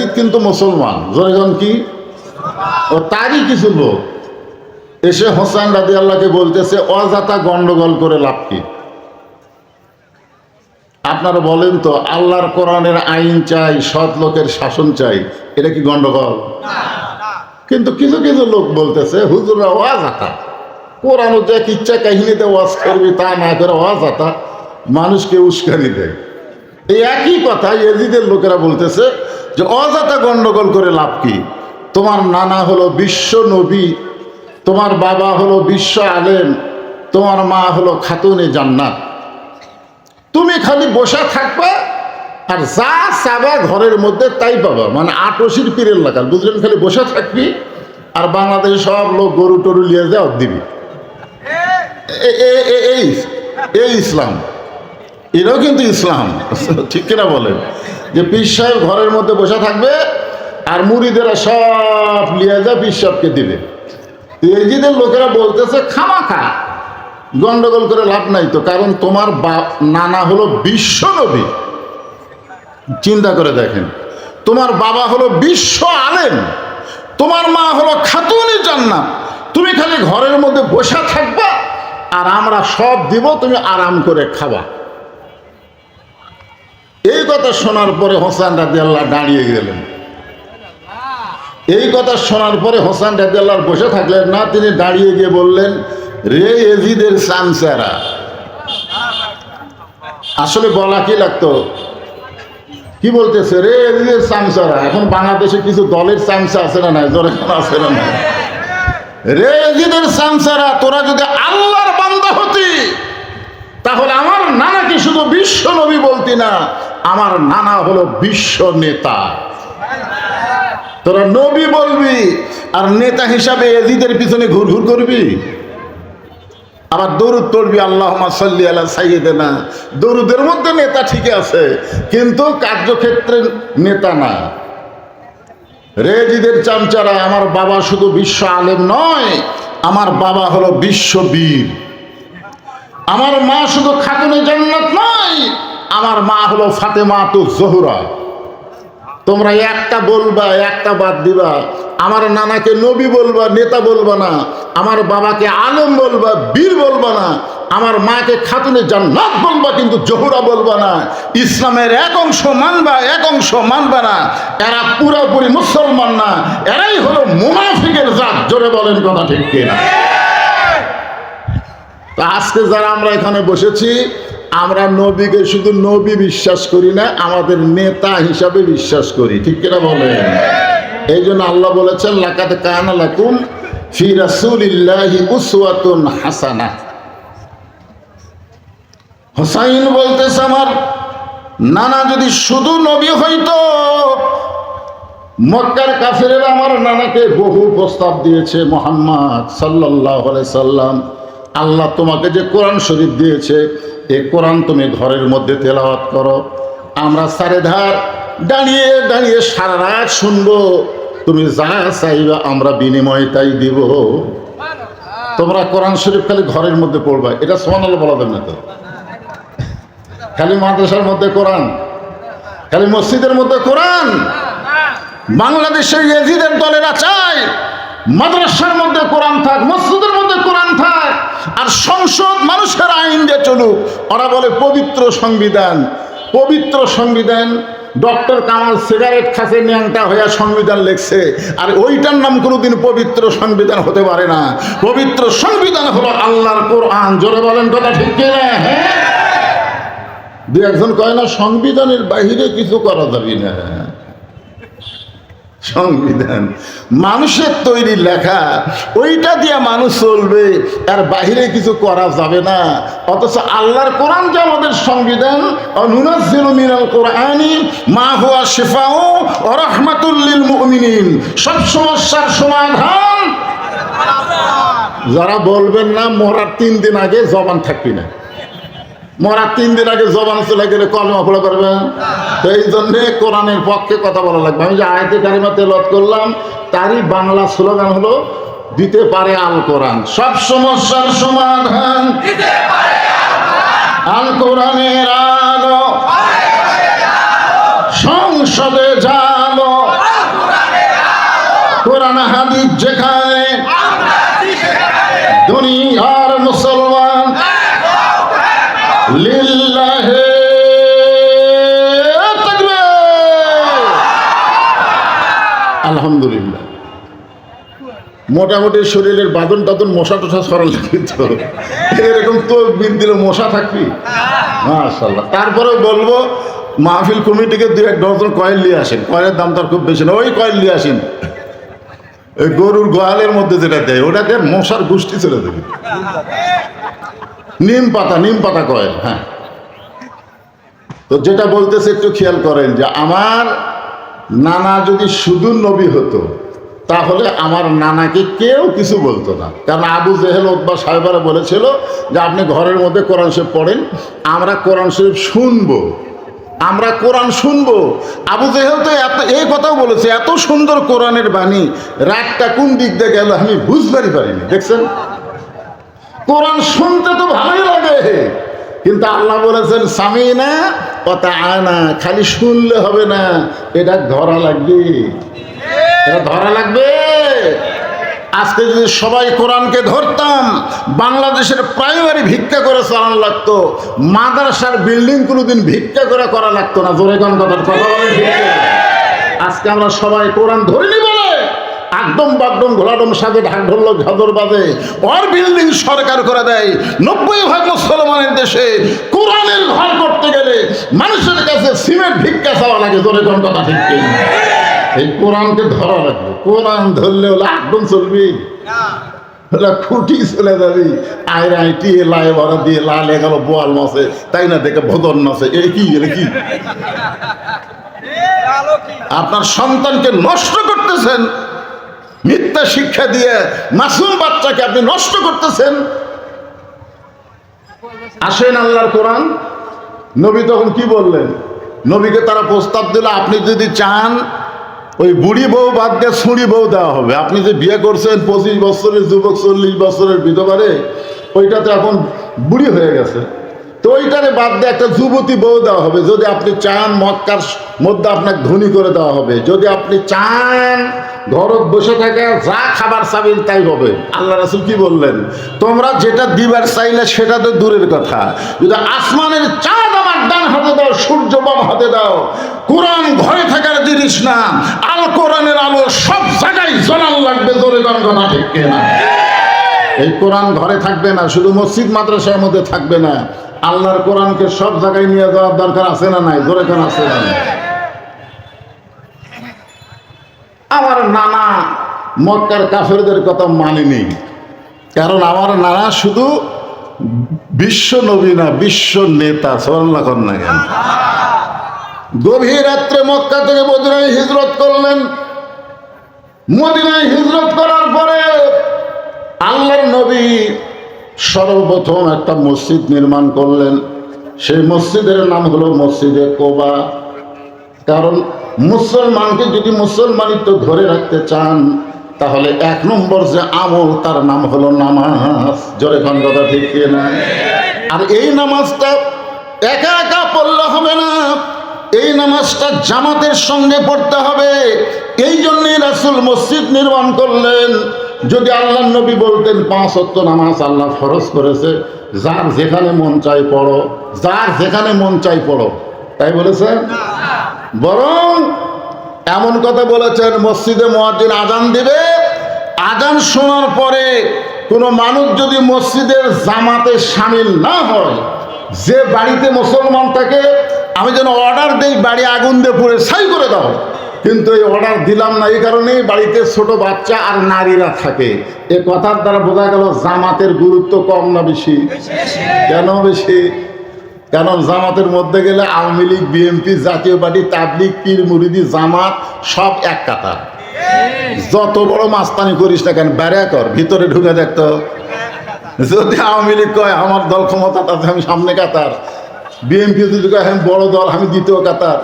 Yazid কিন্তু মুসলমান, জনগণ কি ও তারই কিছু লোক এসে হোসেন রাদিয়াল্লাহকে বলতেছে অযথা গন্ডগোল করে লাভ কি? আপনারা বলেন তো, আল্লাহর কোরআনের আইন চাই, সৎ লোকের শাসন চাই, এটা কি গন্ডগোল? কিন্তু কিছু কিছু লোক বলতেছে হুজুররা অযথা কোরআন যে ইচ্ছা কাহিনীতে ওয়াজ করবি তা না করে অযথা মানুষকে উস্কানি দেয়। এই একই কথা ইয়াজিদের লোকেরা বলতেছে যে অযথা গন্ডগোল করে লাভ কি? তোমার নানা হলো বিশ্ব নবী, তোমার বাবা হলো বিশ্ব আলেম, তোমার মা হলো খাতুনে জান্নাত, তুমি খালি বসে থাকবা আর যা চাবা ঘরের মধ্যে তাই পাবা। মানে আটশির পীরের লাগাল, বুঝলেন? খালি বসে থাকবি আর বাংলাদেশে সব লোক গরু টরু লিয়ে যায় দিবি। এই ইসলাম, এটাও কিন্তু ইসলাম, ঠিক কিনা বলেন? যে পীর সাহেব ঘরের মধ্যে বসে থাকবে আর মুরিদেরা সব লিয়ে যায় পীর সাহেবকে দিবে। ইয়াজিদের লোকেরা বলতেছে খামাখা গন্ডগোল করে লাভ নাই তো, কারণ তোমার নানা হলো বিশ্ব নবী, চিন্তা করে দেখেন, তোমার বাবা হলো বিশ্ব আলেম, তোমার মা হলো খাতুনে জান্নাত, তুমি খালি ঘরের মধ্যে বসে থাকবা আর আমরা সব দিব, তুমি আরাম করে খাবা। এই কথা শোনার পরে হোসেন রাদিয়াল্লাহ দাঁড়িয়ে গেলেন। এই কথা শোনার পরে হোসেন রাদিয়াল্লাহ বসে থাকলেন না, তিনি দাঁড়িয়ে গিয়ে বললেন, রে ইয়াজিদের চামচারা। আসলে বলা কি লাগতো, কি বলতেছে? রে ইয়াজিদের চামচারা। এখন বাংলাদেশে কিছু দলের চামচা আছে না নাই? জোরে আছে না নাই? রে ইয়াজিদের চামচারা, তোরা যদি আল্লাহর বান্দা হতি তাহলে আমার নানাকে শুধু বিশ্ব নবী বলতি না, আমার নানা হলো বিশ্ব নেতা। তোরা নবী বলবি আর নেতা হিসাবে ইয়াজিদের পিছনে ঘুরঘুর করবি, আবার দরুদ পড়বি আল্লাহুম্মা সাল্লি আলা সাইয়্যিদিনা। দরুদের মধ্যে নেতা ঠিক আছে, কিন্তু কার্যক্ষেত্রে নেতা না। রে ইয়াজিদের চামচারা, আমার বাবা শুধু বিশ্ব আলেম নয়, আমার বাবা হলো বিশ্ববীর। আমার মা শুধু খাতুনে জান্নাত নয়, আমার মা হলো ফাতেমাতুজ জোহরা। তোমরা একটা বলবা, একটা বাদ দিবা। আমার নানাকে নবী বলবা, নেতা বলবা না। আমার বাবাকে আলেম বলবা, বীর বলবা না। আমার মাকে খাতুনে জান্নাত বলবা, কিন্তু জোহরা বলবা না। ইসলামের এক অংশ মানবা, এক অংশ মানবা না। এরা পুরোপুরি মুসলমান না, এরাই হলো মুনাফিকের জাত। জোরে বলেন কথা ঠিক কিনা? তা আজকে যারা আমরা এখানে বসেছি, আমরা নবীকে শুধু নবী বিশ্বাস করি না, আমাদের নেতা হিসাবে বিশ্বাস করি, ঠিক কিনা বলেন? এই জন্য আল্লাহ বলেছেন, লাকাদ কানা লাকুম ফি রাসূলিল্লাহি উসওয়াতুন হাসানাহ। হুসাইন বলতেছে, আমার নানা যদি শুধু নবী হইতো, মক্কার কাফেরেরা আমার নানাকে বহু প্রস্তাব দিয়েছে, মুহাম্মদ সাল্লাল্লাহু আলাইহি সাল্লাম, আল্লাহ তোমাকে যে কোরআন শরীফ দিয়েছে, এই কোরআন তুমি ঘরের মধ্যে তেলাওয়াত করো, আমরা চারিধার দাঁড়িয়ে দাঁড়িয়ে সারা রাত শুনবো, তুমি যা চাইবা আমরা বিনিময়ে তাই দিব। তোমরা কোরআন শরীফ খালি ঘরের মধ্যে পড়বা, এটা সুবহানাল্লাহ বলা যাবে না তো? খালি মাদ্রাসার মধ্যে কোরআন, খালি মসজিদের মধ্যে কোরআন। বাংলাদেশের ইয়াজিদের দলেরা চায় মাদ্রাসার মধ্যে কোরআন থাক, মসজিদের মধ্যে কোরআন থাক, আর সংসদ মানুষের আইন দিয়ে চলুক। ওরা বলে পবিত্র সংবিধান, পবিত্র সংবিধান। ডক্টর কামাল সিগারেট খাসে ন্যাংটা হয়ে সংবিধান লিখছে, আর ওইটার নাম কোনোদিন পবিত্র সংবিধান হতে পারে না। পবিত্র সংবিধান হলো আল্লাহর কোরআন। জোরে বলেন কথা ঠিক কিনা? হ্যাঁ, দু একজন কয় না সংবিধানের বাহিরে কিছু করা যাবে না। সংবিধান মানুষের তৈরি লেখা, ওইটা দিয়ে মানুষ চলবে, আর বাহিরে কিছু করা যাবে না। অথচ আল্লাহর কোরআন যে আমাদের সংবিধান, নুনাজ্জিলু মিনাল কোরআনি মা হুয়া শিফাউ ওয়া রাহমাতুল লিল মুমিনিন, সব সমস্যার সমাধান। যারা বলবেন না মরার 3 দিন আগে জবান থাকবি না, মরার 3 দিন আগে জবান চলে গেলে কলমা পড়া করবেন। তো এই জন্যে কোরআনের পক্ষে কথা বলা লাগবে। আমি যে আয়াতে কারিমা তেলাওয়াত করলাম, তারই বাংলা স্লোগান হলো, দিতে পারে আল কোরআন সব সমস্যার সমাধান, আল কোরআনের আলো সংসদে জালো। কোরআন হাদিস যেখানে দুনিয়ার মুসলমান লিল্লাহে তাকবীর। আলহামদুলিল্লাহ। মোটামুটি শরীরের বাদন টাদন মশা টশা সরল কিন্তু এরকম তো বিল দিলে মশা থাকবি মাশাআল্লাহ। তারপরেও বলবো মাহফিল কমিটিকে 2-1 ডজন কয়েল নিয়ে আসেন। কয়েলের দাম তো আর খুব বেশি না, ওই কয়েল নিয়ে আসেন। ওই গরুর গোয়ালের মধ্যে যেটা দেয় ওটা দিয়ে মশার গোষ্ঠী চলে দেবে। নিম পাতা কয়েল। হ্যাঁ, তো যেটা বলতেছে একটু খেয়াল করেন যে আমার নানা যদি শুধু নবী হতো তাহলে আমার নানাকে কেউ কিছু বলতো না। কারণ আবু জেহেল উতবা সাহেবারা বলেছিল যে আপনি ঘরের মধ্যে কোরআন শরীফ পড়েন, আমরা কোরআন শরীফ শুনবো, আমরা কোরআন শুনবো। আবু জেহেল তো এই কথাও বলেছে, এত সুন্দর কোরআনের বাণী, রাতটা কোন দিক দিয়ে গেল আমি বুঝবারই পারিনি। দেখছেন, কোরআন শুনতে তো ভালোই লাগে, কিন্তু আল্লাহ বলেছেন সামিনা কথা আনা, খালি শুনলে হবে না, এটা ধরা লাগবে, এটা ধরা লাগবে। আজকে যদি সবাই কোরআনকে ধরতাম, বাংলাদেশের প্রাইমারি ভিক্ষা করে চালানো লাগতো, মাদ্রাসার বিল্ডিং কোনোদিন ভিক্ষা করে করা লাগতো না। জোরে কোন কথার কথা বলেন। আজকে আমরা সবাই কোরআন ধরিনি বলে একদম বাগডম ঘোলাডম সাথে ঢাক ঢোল ঝদর বাজে, ওর বিল্ডিং সরকার করে দেয়। 90% মুসলমানের দেশে কোরআনের ঘর করতে গেলে মানুষের কাছে সিমেন্ট ভিক্ষা চাওয়া লাগে। জোরে কোন কথা ঠিক কিনা? এই কোরআনকে ধরা লাগবে। কোরআন ধরলে হলে একদম চলবি, খুঁটি চলে যাবি। আইটি লাই ভরা দিয়ে লাল গেল বোয়াল মাছে, তাই না, দেখে ভদন মাছে। এই কি কি আপনার সন্তানকে নষ্ট করতেছেন, মিথ্যা শিক্ষা দিয়ে মাসুম বাচ্চাকে আপনি নষ্ট করতেছেন। আসেন আল্লাহর কোরআন। নবী তখন কি বললেন? নবীকে তারা প্রস্তাব দিল, আপনি যদি চান ওই বুড়ি বউ বাদ দিয়ে ছুঁড়ি বউ দেওয়া হবে। আপনি যে বিয়ে করছেন 25 বছরের যুবক, 40 বছরের বিধবারে, ওইটাতে এখন বুড়ি হয়ে গেছে, তো ওইটারে বাদ দিয়ে একটা যুবতী বউ দেওয়া হবে। যদি আপনি চান মক্কার মধ্যে আপনাকে ধনী করে দেওয়া হবে। যদি আপনি চান ঘরত বসে থাকে যা খাবার চাবেন তাই হবে। আল্লাহ রাসূল কি বললেন? তোমরা যেটা দিবার চাইলে সেটা তো দূরের কথা, যদি আসমানের চাঁদ আমার ডান হাতে দাও, সূর্য বাম হাতে দাও, কোরআন ঘরে থাকার জিনিস না, আল কোরআনের আলো সব জায়গায় জ্বলান লাগবে। জোরে গণগণা ঠিক কিনা? এই কোরআন ঘরে থাকবে না, শুধু মসজিদ মাদ্রাসার মধ্যে থাকবে না, আল্লাহর কোরআনকে সব জায়গায় নিয়ে যাওয়ার দরকার আছে না নাই? জোরে কোন আছে না? আমার নানা মক্কার কাফেরদের কথা মানেনি, কারণ আমার নানা শুধু বিশ্ব নবী না, বিশ্ব নেতা। সুবহানাল্লাহ না কেন? গভীর রাত্রে মক্কা থেকে মদিনায় হিজরত করলেন। মদিনায় হিজরত করার পরে আল্লাহর নবী সর্বপ্রথম একটা মসজিদ নির্মাণ করলেন। সেই মসজিদের নাম হলো মসজিদে কোবা। কারণ মুসলমানকে যদি মুসলমানিত্ব ধরে রাখতে চান, তাহলে 1 নম্বর যে আমল তার নাম হলো নামাজ। জোরে কোন কথা ঠিক কিনা? আর এই নামাজটা একা একা পড়লে হবে না, এই নামাজটা জামাতের সঙ্গে পড়তে হবে। এই জন্যই রাসূল মসজিদ নির্মাণ করলেন। যদি আল্লাহর নবী বলতেন 5 ওয়াক্ত নামাজ আল্লাহ ফরজ করেছে, যার যেখানে মন চাই পড়ো, যার যেখানে মন চাই পড়ো, তাই বলেছেন? বরং এমন কথা বলেছেন, মসজিদে মুয়াজ্জিন আজান দিবে, আজান শোনার পরে কোনো মানুষ যদি মসজিদের জামাতে শামিল না হয়, যে বাড়িতে মুসলমান থাকে, আমি যেন অর্ডার দেই বাড়ি আগুন দিয়ে পুড়ে ছাই করে দাও, কিন্তু এই অর্ডার দিলাম না, এই কারণেই বাড়িতে ছোট বাচ্চা আর নারীরা থাকে। এ কথার দ্বারা বোঝা গেল জামাতের গুরুত্ব কম না বেশি? কেন বেশি? কারণ জামাতের মধ্যে গেলে আওয়ামী লীগ, বিএনপি, জাতীয় পার্টি, তাবলিগ, পীর মুরিদি, জামাত সব এক কাতার। যত বড় মাস্তানি করিস না কেন, বেড়া কর, ভিতরে ঢুকে দেখতো। যদি আওয়ামী লীগ কয় আমার দল ক্ষমতা আছে, আমি সামনে কাতার। বিএনপি যদি কয় আমি বড় দল, আমি দ্বিতীয় কাতার।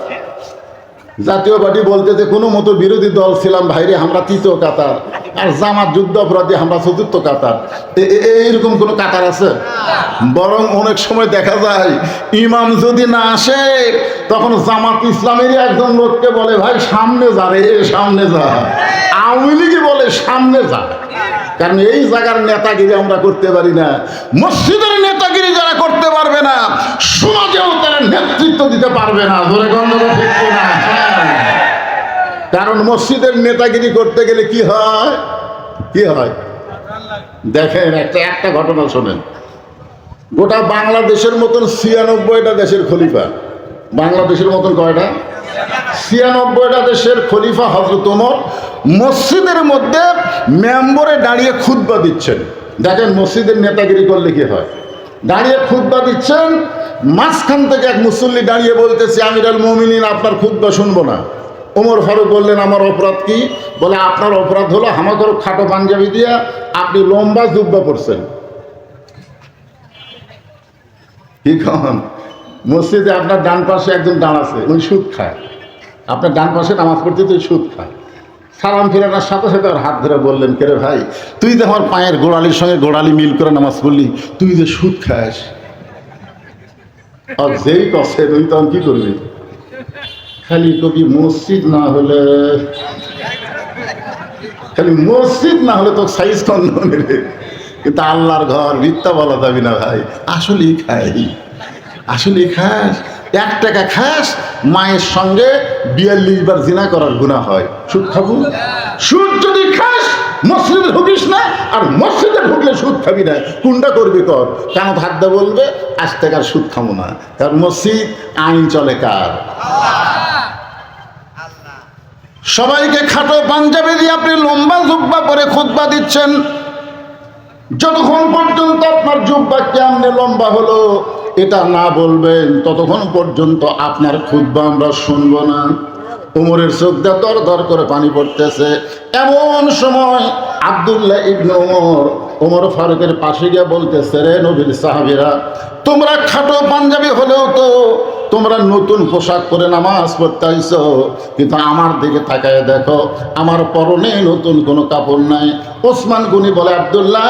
জাতীয় পার্টি বলতে যে কোনো মতো বিরোধী দল ছিলাম ভাইরে, আমরা তৃতীয় কাতার। আর জামাত যুদ্ধ অপরাধী, আমরা চতুর্থ কাতার। এইরকম কোনো কাতার আছে? বরং অনেক সময় দেখা যায় ইমাম যদি না আসে, তখন জামাত ইসলামেরই একজন লোককে বলে ভাই সামনে যা রে, সামনে যা। আওয়ামী লীগই বলে বলে সামনে যা, কারণ এই জায়গার নেতাগিরি আমরা করতে পারি না। মসজিদের নেতাগিরি যারা করতে পারবে না, সমাজেও তারা নেতৃত্ব দিতে পারবে না। ধরে গন্ধটা ঠিক না? কারণ মসজিদের নেতাগিরি করতে গেলে কি হয়, কি হয় দেখেন, একটা ঘটনা শোনেন। গোটা বাংলাদেশের মতন 96টা দেশের খলিফা, বাংলাদেশের মতন কয়টা? 96টা দেশের খলিফা হযরত ওমর মসজিদের মধ্যে মেম্বরে দাঁড়িয়ে খুতবা দিচ্ছেন। দেখেন মসজিদের নেতাগিরি করলে কি হয়। দাঁড়িয়ে খুতবা দিচ্ছেন, মাঝখান থেকে এক মুসল্লি দাঁড়িয়ে বলতেছে, আমিরুল মুমিনিন আপনার খুতবা শুনবো না। ওমর ফারুক বললেন, আমার অপরাধ কি? বলে, আপনার অপরাধ হলো হামাকর খাটো পাঞ্জাবি দিয়া আপনি লম্বা জুব্বা পরছেন। কি কন? মসজিদে আপনার ডান পাশে একজন দাঁড়াচ্ছে, উনি সুদ খায়। আপনার ডান পাশে নামাজ পড়তে তুই সুদ খায়। সালাম ফেরানোর সাথে সাথে আর হাত ধরে বললেন, কে রে ভাই, তুই যে আমার পায়ের গোড়ালির সঙ্গে গোড়ালি মিল করে নামাজ পড়লি, তুই যে সুদ খাস। আর যেই কষে তুই তখন কি করবি? খালি কবি মসজিদ না হলে, খালি মসজিদ না হলে তো সাইজ কম নেবে, কিন্তু আল্লাহর ঘর মিথ্যা বলা যাবি না ভাই। আসলেই খাই, আসলেই খাস। 1 টাকা খাস, মায়ের সঙ্গে 42 বার জিনা করার গুনাহ হয়। সুদ খাবো? সুদ যদি খাস মসজিদে ঢুকিস না, আর মসজিদে ঢুকলে সুদ খাবি না। কোনটা করবি কর। কেন থাকতে বলবে, আজ থেকে আর সুদ খাবো না, কারণ মসজিদ আইন চলে কার? সবাইকে খাটো পাঞ্জাবি দিয়ে আপনি লম্বা জুব্বা পরে খুতবা দিচ্ছেন। যতক্ষণ পর্যন্ত আপনার জুব্বা কেমনে লম্বা হলো এটা না বলবেন, ততক্ষণ পর্যন্ত আপনার খুতবা আমরা শুনবো না। ওমরের চোখ দিয়ে দর দর করে পানি পড়তেছে। এমন সময় আব্দুল্লাহ ইবনে ওমর ফারুকের পাশে গিয়ে বলতেছে, রে নবীর সাহাবীরা, তোমরা খাটো পাঞ্জাবি হলেও তো তোমরা নতুন পোশাক পরে নামাজ পড়তে আইছো, কিন্তু আমার দিকে তাকায় দেখো, আমার পরনে নতুন কোনো কাপড় নাই। ওসমান গনি বলে, আব্দুল্লাহ,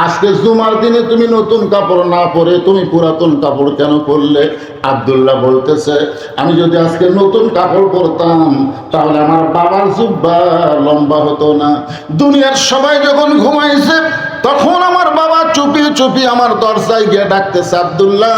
আজকে জুমার দিনে তুমি নতুন কাপড় না পরে তুমি পুরাতন কাপড় কেন পরলে? আব্দুল্লাহ বলতেছে, আমি যদি আজকে নতুন কাপড় পরতাম তাহলে আমার বাবার জুব্বা লম্বা হতো না। দুনিয়ার সবাই যখন ঘুমাইছে তখন আমার বাবা চুপি চুপি আমার দরজায় গিয়ে ডাকতেছে, আব্দুল্লাহ।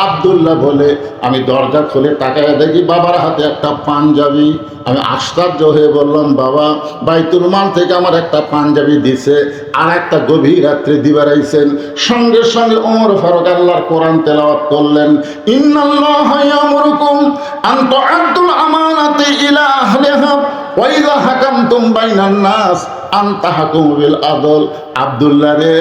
আব্দুল্লাহ বলে, আমি দরজা খুলে তাকায় দেখি বাবার হাতে একটা পাঞ্জাবি। আমি আশ্চর্য হয়ে বললাম, বাবা, বাইতুল মাল থেকে আমার একটা পাঞ্জাবি দিছে, আর একটা গভীর রাত্রে দিবার আইছেন। সঙ্গে সঙ্গে ওমর ফারুক আল্লাহর কোরআন তেলাওয়াত করলেন, ইন্নাল্লাহা ইয়ামুরুকুম আন তুআদ্দুল আমানাতি ইলা আহলিহা ওয়া ইযা হাকামতুম বাইনান নাস আন তাহকুমু বিল আদল। আব্দুল্লাহ রে,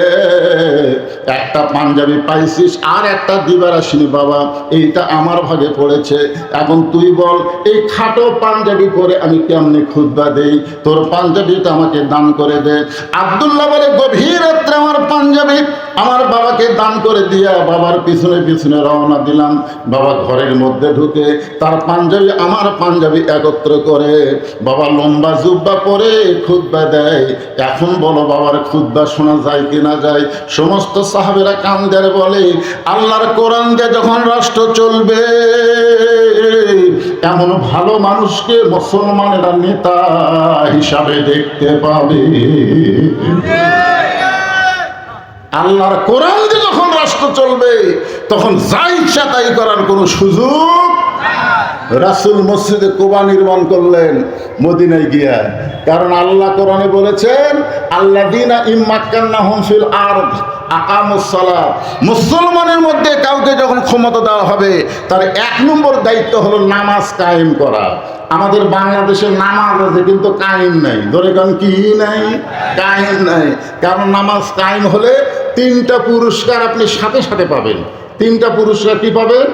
একটা পাঞ্জাবি পাইছিস, আর একটা দিবার আসিনি বাবা, এইটা আমার ভাগে পড়েছে। এখন তুই বল, এই খাটো পাঞ্জাবি পরে আমি কেমনে খুতবা দেই? তোর পাঞ্জাবিটা আমাকে দান করে দে। আব্দুল্লাহ বলে, গভীর রাত্রে আমার পাঞ্জাবি আমার বাবাকে দান করে দিয়া বাবার পিছনে পিছনে রওনা দিলাম। বাবা ঘরের মধ্যে ঢুকে তার পাঞ্জাবি আমার পাঞ্জাবি একত্র করে বাবা লম্বা জুব্বা পরে খুতবা দেয়। এখন বলো, বাবার খুতবা শোনা যায় কি না যায়? সমস্ত সাহাবেরা কান ধরে বলে, আল্লাহর কোরআন দিয়ে যখন রাষ্ট্র চলবে, এমন ভালো মানুষকে মুসলমানেরা নেতা হিসাবে দেখতে পাবে। আল্লাহর কোরআন দিয়ে যখন রাষ্ট্র চলবে, তখন যা ইচ্ছা তাই করার কোনো সুযোগ। রাসূল মসজিদে কুবা নির্মাণ করলেন মদিনায় গিয়া, কারণ আল্লাহ কোরআনে বলেছেন, আল্লাযীনা ইম্মাক্কান্নাহুম ফিল আরদ আকামুস সালাত। মুসলমানের মধ্যে কাউকে যখন ক্ষমতা দেওয়া হবে, তার 1 নম্বর দায়িত্ব হলো নামাজ কায়েম করা। আমাদের বাংলাদেশের নামাজ আছে কিন্তু কায়েম নাই। ধরে কারণ কি নাই? কায়েম নাই। কারণ নামাজ কায়েম হলে 3টা পুরস্কার আপনি সাথে সাথে পাবেন। 3টা পুরস্কার কি পাবেন?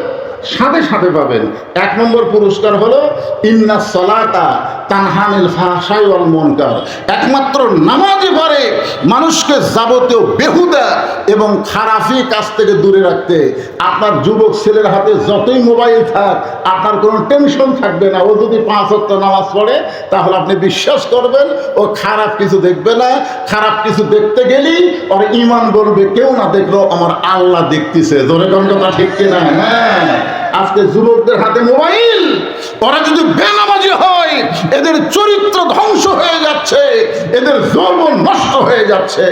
সাথে সাথে পাবেন। 1 নম্বর পুরস্কার হলো ইন্নাস সালাতা তানহা আনিল ফাহশাই ওয়াল মুনকার। একমাত্র নামাজই পারে মানুষকে যাবতীয় বেহুদা এবং খারাপি কাজ থেকে দূরে রাখতে। আপনার যুবক ছেলের হাতে যতই মোবাইল থাক, আপনার কোনো টেনশন থাকবে না। ও যদি 5 ওয়াক্ত নামাজ পড়ে, তাহলে আপনি বিশ্বাস করবেন ও খারাপ কিছু দেখবে না। খারাপ কিছু দেখতে গেলেই ওর ঈমান বলবে, কেউ না দেখলেও আমার আল্লাহ দেখতেছে। ধরে কোন কথা ঠিক কিনা? হ্যাঁ, আজকে যুবকদের হাতে মোবাইল, ওরা যদি বেনামাজি নামাজি হয় এদের চরিত্র ধ্বংস হয়ে যাচ্ছে, এদের যৌবন নষ্ট হয়ে যাচ্ছে।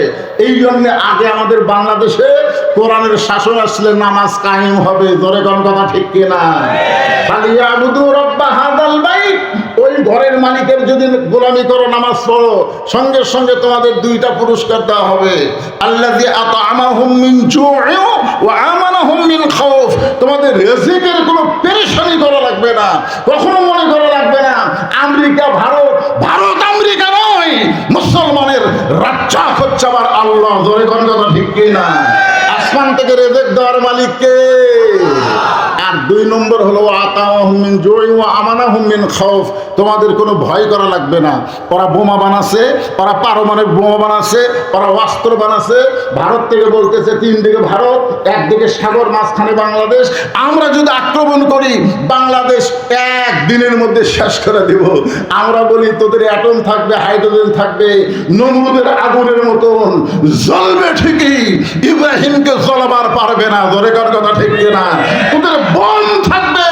এই জন্য আগে আমাদের বাংলাদেশে কোরআনের শাসন আসলে নামাজ কায়েম হবে। জোরে কোন কথা ঠিক কিনা? ফালিয়াবুদু রাব্বা হাযাল বাইত, ওই ঘরের মালিকের যদি গোলামি করো, নামাজ পড়ো, সঙ্গে সঙ্গে তোমাদের দুইটা পুরস্কার দেওয়া হবে। আল্লাযী আত'আমাহুম মিন জু'ইন ওয়া আমানাহুম মিন খাউফ, তোমাদের রিজিকের কোনো পেরেশানি করা লাগবে না, কখনো মনে করা লাগবে না আমেরিকা ভারত, ভারত আমেরিকা নয়, মুসলমানের রাজ্জাক হচ্ছে আমার আল্লাহ। জোরে কোন কথা ঠিক কিনা? আসমান থেকে রিজিক দেওয়ার মালিক কে? আর দুই নম্বর হলো আতাহুম মিন জু'ইন ওয়া আমানাহুম মিন খাউফ, তোমাদের কোনো ভয় করা লাগবে না। ওরা বোমা বানাচ্ছে, ওরা পারমাণবিক বোমা বানাচ্ছে, ওরা অস্ত্র বানাচ্ছে, ভারত থেকে বলতেছে তিন দিকে ভারত, একদিকে সাগর, মাঝখানে বাংলাদেশ। আমরা যদি আক্রমণ করি বাংলাদেশ একদিনের মধ্যে শেষ করে দেব। আমরা বলি তোদের অ্যাটম থাকবে, হাইড্রোজেন থাকবে, নমরুদের আগুনের মতন জ্বলবে ঠিকই, ইব্রাহিমকে জ্বলাবার পারবে না। জোরে কার কথা ঠিক কিনা? তোদের বম থাকবে,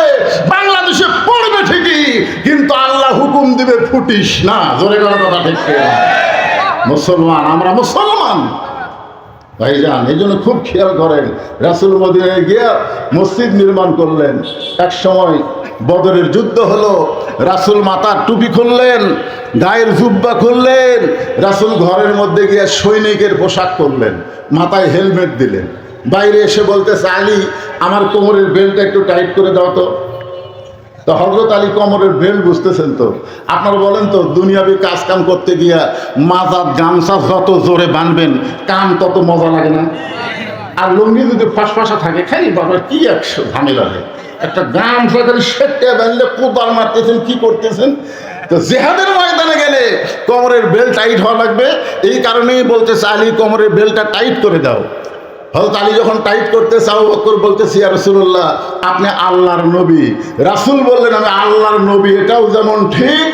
বাংলাদেশে পড়বে ঠিকই, কিন্তু আল্লাহ হুকুম দিবে ফুটিস না। জোরে কার কথা ঠিক কিনা? মুসলমান, আমরা মুসলমান ভাইজান, এই জন্য খুব খেয়াল করেন। রাসূল মদিনায় গিয়ে মসজিদ নির্মাণ করলেন। এক সময় বদরের যুদ্ধ হলো, রাসূল মাথার টুপি খুললেন, গায়ের জুব্বা খুললেন, রাসূল ঘরের মধ্যে গিয়ে সৈনিকের পোশাক করলেন, মাথায় হেলমেট দিলেন। বাইরে এসে বলতেছে, আলী আমার কোমরের বেল্টটা একটু টাইট করে দাও তো। তো হযরত আলী কোমরের বেল্ট বুঝতেছেন তো? আপনারা বলেন তো, দুনিয়াবি কাজ কাম করতে গিয়া মাজার গামছা যত জোরে বাঁধবেন কাম তত মজা লাগে না? আর লুঙ্গি যদি ফাঁসফাঁসা থাকে, খালি বাবা কি একশো ঝামেলা হয়। একটা গামছা খালি সেটে বাঁধলে কোদাল মারতেছেন, কি করতেছেন। তো জিহাদের ময়দানে গেলে কোমরের বেল্ট টাইট হওয়া লাগবে। এই কারণেই বলতেছে আলী কোমরের বেল্টটা টাইট করে দাও। হযরত আলী যখন টাইট করতেছে, আবু বকর বলতেছে, ইয়া রাসূলুল্লাহ আপনি আল্লাহর নবী। রাসূল বললেন, আমি আল্লাহর নবী এটাও যেমন ঠিক,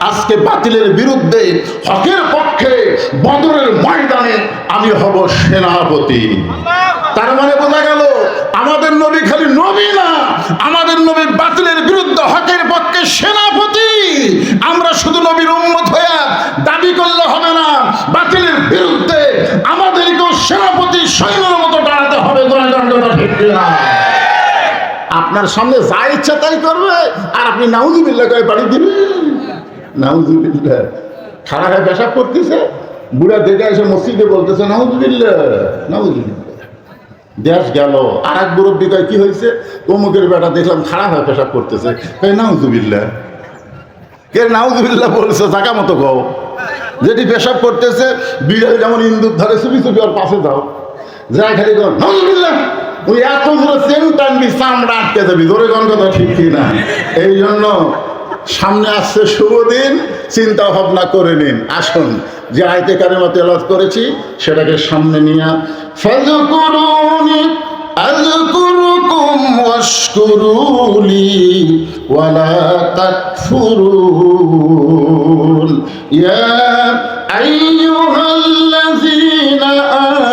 আজকে বাতিলের বিরুদ্ধে হকের পক্ষে বদরের ময়দানে আমি হব সেনাপতি। তার মানে বোঝা গেল আমাদের নবী খালি নবী না, আমাদের নবী বাতিলের বিরুদ্ধে হকের পক্ষে সেনাপতি। আমরা শুধু নবীর উম্মত হয়ে দাবি করলে হবে না, বাতিলের বিরুদ্ধে আমাদেরকেও সেনাপতি সৈন্যের মতো দাঁড়াতে হবে। আপনার সামনে যা ইচ্ছা তাই করবে, আর আপনি নাউজুবিল্লাহ কয়ে বাড়ি দিবেন। নাউজুবিল্লাহ, খাড়া হয়ে পেশাব করতেছে, বুড়া দেখে এসে মসজিদে বলতেছে নাউজুবিল্লাহ, নাউজুবিল্লাহ। দেশ গেল, আর এক মুরব্বি কয়, কি হয়েছে? অমুকের বেটা দেখলাম খাড়া হয়ে পেশাব করতেছে। কয় নাউজুবিল্লাহ। কে নাউজুবিল্লাহ বলছে? জায়গা মতো কও। যেটি পেশাব করতেছে, বিড়াল যেমন ইন্দুর ধরে চুপি চুপি ওর পাশে যাও, যাই খালি কর নাউজুবিল্লাহ। ওই এত জোরে চেন টানবি, চামড়া আটকে যাবি। জোরে কোন কথা ঠিক কিনা? এই জন্য সামনে আসছে শুভ দিন, চিন্তা ভাবনা করে নিন। আসুন যে আয়াতে কারিমা তেলাওয়াত করেছি সেটাকে সামনে নিয়ে ফাযকুরুনি আযকুরুকুম ওয়াশকুরুলি ওয়ালা তাকফুরুন ইয়া আইয়ুহাল্লাযীনা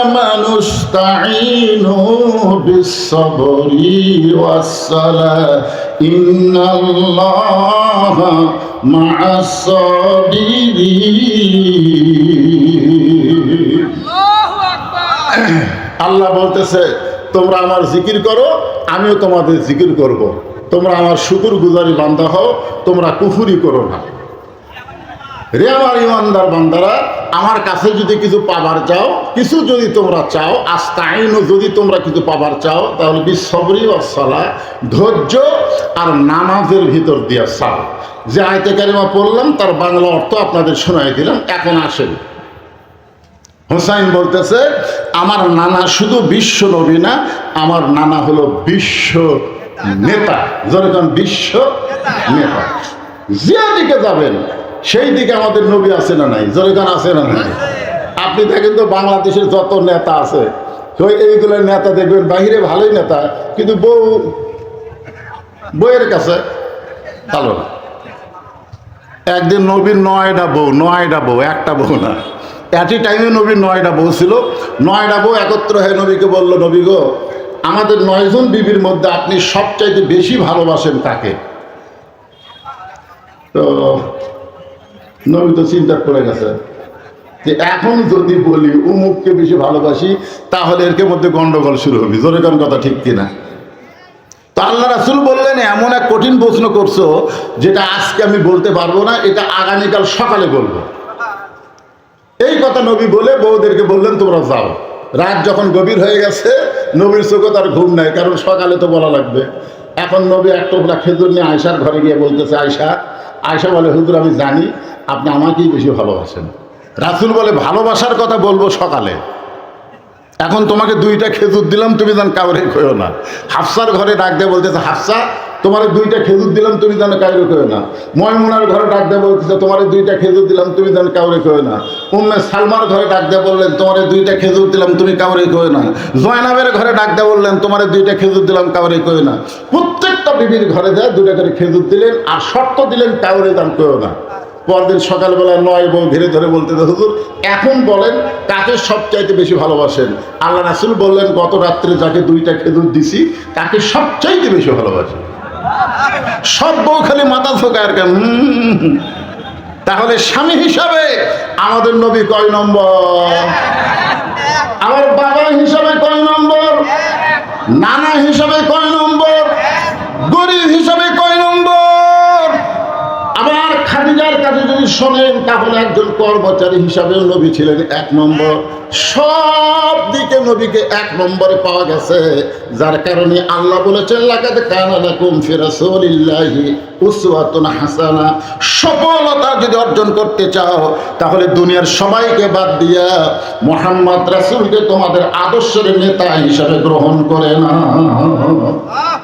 আমানু ইসতাঈনু বিস-সাবরি ওয়াস-সালাহ ইন্নাল্লাহা মা'আস-সাবিরিন। আল্লাহ বলতেছে, তোমরা আমার জিকির করো, আমিও তোমাদের জিকির করব। তোমরা আমার শুকর গুজারি বান্দা হও, তোমরা কুফরি করো না। রে আমার ইমানদার বান্দারা, আমার কাছে যদি কিছু পাবার চাও, কিছু যদি তোমরা চাও, আস্তাইনু যদি তোমরা কিছু পাবার চাও, তাহলে বিসবরি ওয়াস সালাহ, ধৈর্য আর নামাজের ভিতর দিয়া চাও। যে আয়াতে কারিমা পড়লাম তার বাংলা অর্থ আপনাদের শোনাই দিলাম। এখন আসেন, হুসাইন বলতেছে, আমার নানা শুধু বিশ্ব নবী না, আমার নানা হলো বিশ্ব নেতা। যেরকম বিশ্ব নেতা, যে দিকে যাবেন সেই দিকে আমাদের নবী আছে না নাই? যেরকম আছে না নাই? আপনি দেখেন তো বাংলাদেশের যত নেতা আছে, এইগুলো নেতা দেখবেন বাহিরে ভালোই নেতা, কিন্তু বউয়ের কাছে ভালো না। একদিন নবীর 9টা বউ, একটা বউ না, একই টাইমে নবীর 9টা বউ ছিল। 9টা বউ একত্র হয়ে নবীকে বলল, নবী গো, আমাদের 9 জন বিবির মধ্যে আপনি সবচাইতে বেশি ভালোবাসেন কাকে? তো নবী তো চিন্তা করে গেছে যে এখন যদি বলি উমুককে বেশি ভালোবাসি তাহলে এর মধ্যে গন্ডগোল শুরু হবে। জোরে কোন কথা ঠিক কিনা? তো আল্লাহ রাসূল বললেন, এমন এক কঠিন প্রশ্ন করছো যেটা আজকে আমি বলতে পারবো না, এটা আগামীকাল সকালে বলবো। এই কথা নবী বলে বউদেরকে বললেন, তোমরা যাও। রাত যখন গভীর হয়ে গেছে, নবীর চোখে তার ঘুম নাই, কারণ সকালে তো বলা লাগবে। এখন নবী এক টোকরা খেজুর নিয়ে আয়েশার ঘরে গিয়ে বলতেছে, আয়েশা বলে, হুজুর আমি জানি আপনি আমাকেই বেশি ভালোবাসেন। রাসূল বলে, ভালোবাসার কথা বলবো সকালে, এখন তোমাকে 2টা খেজুর দিলাম, তুমি যেন কাউরে কইও না। হাফসার ঘরে ডাক দিয়ে বলতেছে, হাফসা তোমার 2টা খেজুর দিলাম, তুমি যেন কাউরে কইও না। ময়মুনার ঘরে ডাক দিয়ে বলতেছে, তোমার 2টা খেজুর দিলাম, তুমি যেন কাউরে কইও না। উম্মে সালমার ঘরে ডাক দিয়ে বললেন, তোমার 2টা খেজুর দিলাম, তুমি কাউরে কইও না। জয়নাবের ঘরে ডাক দিয়ে বললেন, তোমার 2টা খেজুর দিলাম, কাউরে কইও না। প্রত্যেকটা বিবির ঘরে যায় 2টা করে খেজুর দিলেন, আর শর্ত দিলেন কাউরে যেন কইও না। পরদিন সকালবেলা 9 বউ ধীরে ধরে বলতেছে, হুজুর এখন বলেন কাকে সবচাইতে বেশি ভালোবাসেন? আল্লাহ রাসূল বললেন, গত রাত্রে যাকে 2টা খেজুর দিছি তাকে সবচাইতে বেশি ভালোবাসে। সব বউ খালি মাথা ঝোঁকায় আর কেন। তাহলে স্বামী হিসাবে আমাদের নবী কয় নম্বর? আমার বাবা হিসাবে কয় নম্বর? নানা হিসাবে কয় নম্বর? গরিব হিসাবে কয় নম্বর? আবার খাদিজার কাছে যদি শোনেন তাহলে একজন কর্মচারী হিসাবেও নবী ছিলেন 1 নম্বর। সব দিকে নবীকে 1 নম্বরে পাওয়া গেছে, যার কারণে আল্লাহ বলেছেন, লাকাদ কানা লাকুম ফি রাসূলিল্লাহি উসওয়াতুন হাসানা। সফলতা যদি অর্জন করতে চাও তাহলে দুনিয়ার সবাইকে বাদ দিয়া মুহাম্মদ রাসূলকে তোমাদের আদর্শের নেতা হিসাবে গ্রহণ করে না।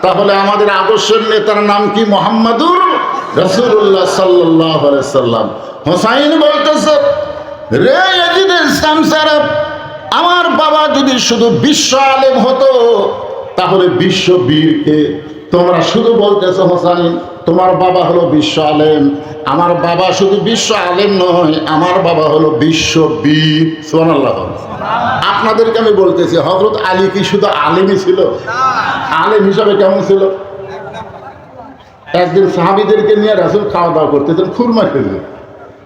তাহলে আমাদের আদর্শের নেতার নাম কি? মুহাম্মাদুর রাসূলুল্লাহ সাল্লাল্লাহু আলাইহি সাল্লাম। হোসাইন বলতেছে, রে ইয়াজিদের সামসারা, আমার বাবা যদি শুধু বিশ্ব আলেম হতো তাহলে বিশ্ব বীরকে। তোমরা শুধু বলতেছো হোসাইন তোমার বাবা হলো বিশ্ব আলেম, আমার বাবা শুধু বিশ্ব আলেম নয়, আমার বাবা হলো বিশ্ব বীর। সুবহানাল্লাহ। আপনাদেরকে আমি বলতেছি, হযরত আলী কি শুধু আলেমই ছিল? আলেম হিসাবে কেমন ছিল? একদিন সাহাবীদেরকে নিয়ে রাসূল খাওয়া দাওয়া করতেছেন, খুরমা খেজুর।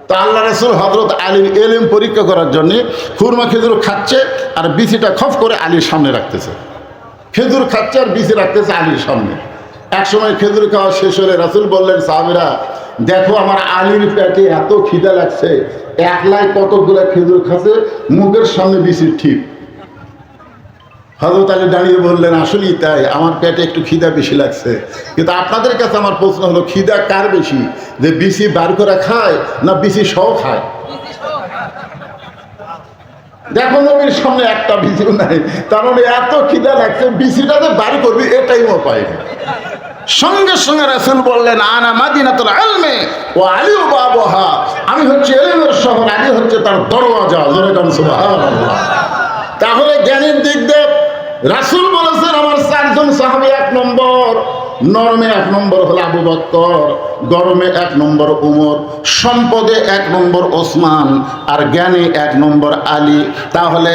তা আল্লাহ রাসূল হযরত আলীর ইলম পরীক্ষা করার জন্য খুরমা খেজুর খাচ্ছে আর বিচিটা খফ করে আলীর সামনে রাখতেছে। খেজুর খাচ্ছে আর বিচি রাখতেছে আলীর সামনে। এক সময় খেজুর খাওয়া শেষ হলে রাসূল বললেন, সাহাবীরা দেখো আমার আলীর পেটে এত খিদা লাগছে, একলাই কতগুলো খেজুর খাচ্ছে, মুখের সামনে বিচির ঠিক। হযরত আলী দাঁড়িয়ে বললেন, আসলেই তাই, আমার পেটে একটু খিদা বেশি লাগছে। কিন্তু আপনাদের কাছে আমার প্রশ্ন হলো, খিদা কার বেশি, যে বিচি বার করে খায় না বিচি সহ খায়? দেখো নবীর সামনে একটা বিচিও নাই, তার মানে এত খিদা লাগছে, বিচিটা যে বার করবি এটাই উপায় না। সঙ্গে সঙ্গে রাসূল বললেন, আনা মাদিনাতুল ইলমি ওয়া আলী বাবুহা, আমি হচ্ছে ইলমের শহর, আলী হচ্ছে তার দরওয়াজা। জোরে কান সুবহানাল্লাহ। তাহলে জ্ঞানের দিক দিয়ে রাসূল বলেছেন, আমার 4 জন সাহাবী 1 নম্বর। নরমে 1 নম্বর হলো আবু বকর, গরমে 1 নম্বর উমর, সম্পদে 1 নম্বর ওসমান, আর জ্ঞানে 1 নম্বর আলী। তাহলে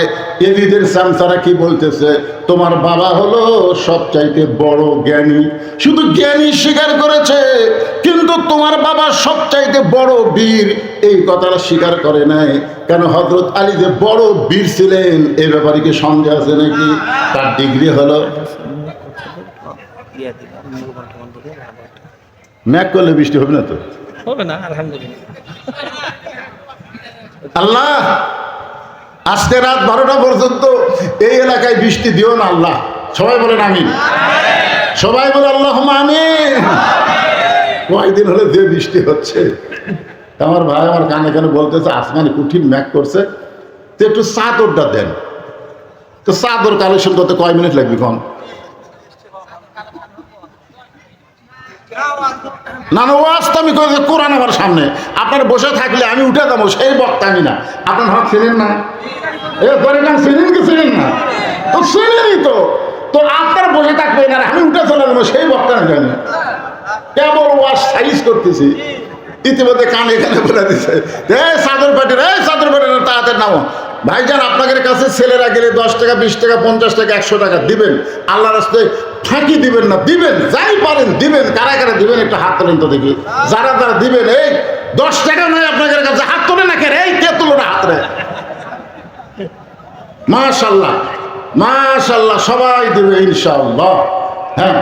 এলিদের সামসারা কি বলতেছে? তোমার বাবা হলো সবচাইতে বড় জ্ঞানী। শুধু জ্ঞানী স্বীকার করেছে, কিন্তু তোমার বাবা সবচাইতে বড় বীর এই কথাটা স্বীকার করে নাই। কেন? হযরত আলী যে বড় বীর ছিলেন এই ব্যাপারে কি সন্দেহ আছে নাকি? তার ডিগ্রি হলো, ম্যাক করলে বৃষ্টি হবে না তো? হবে না, আলহামদুলিল্লাহ। আল্লাহ আজকে রাত 12টা পর্যন্ত এই এলাকায় বৃষ্টি দিও না আল্লাহ। সবাই বলেন আমিন। সবাই বলে আল্লাহুম্মা আমিন। কয়দিন হলে যে বৃষ্টি হচ্ছে, আমার ভাই আমার কানে কানে বলতেছে আসমানে কঠিন ম্যাক করছে, তো একটু চাদরটা দেন। তো চাদর কালেকশন করতে কয় মিনিট লাগবে? কম না না, ওয়াজ তো আমি কোরআন আমার সামনে, আপনার বসে থাকলে আমি উঠে যাবো, সেই বক্তা আমি না। আপনার হক ছিলেন না, এ করে না, ছিলেন কি ছিলেন না? তো ছিলেনই তো, তো আপনার বসে থাকবে না, আমি উঠে চলে যাবো, সেই বক্তা আমি জানি। কেবল ওয়াজ সাইজ করতেছি, ইতিমধ্যে কানে কানে বলে দিচ্ছে, চাদর পাটির, চাদর পাটির তাড়াতাড়ি নামো। ভাইজান আপনাদের কাছে ছেলেরা গেলে 10 টাকা, 20 টাকা, 50 টাকা, 100 টাকা দিবেন, আল্লাহর রাস্তায় ফাঁকি দিবেন না, দিবেন যাই পারেন দিবেন। কারা কারা দিবেন একটু হাত তোলেন তো দেখি। যারা যারা দিবেন, এই 10 টাকা নয় আপনাদের কাছে, হাত তোলে না কে? এই কে তুলো না হাত রে? মাশাআল্লাহ মাশাআল্লাহ, সবাই দিবে ইনশাআল্লাহ। হ্যাঁ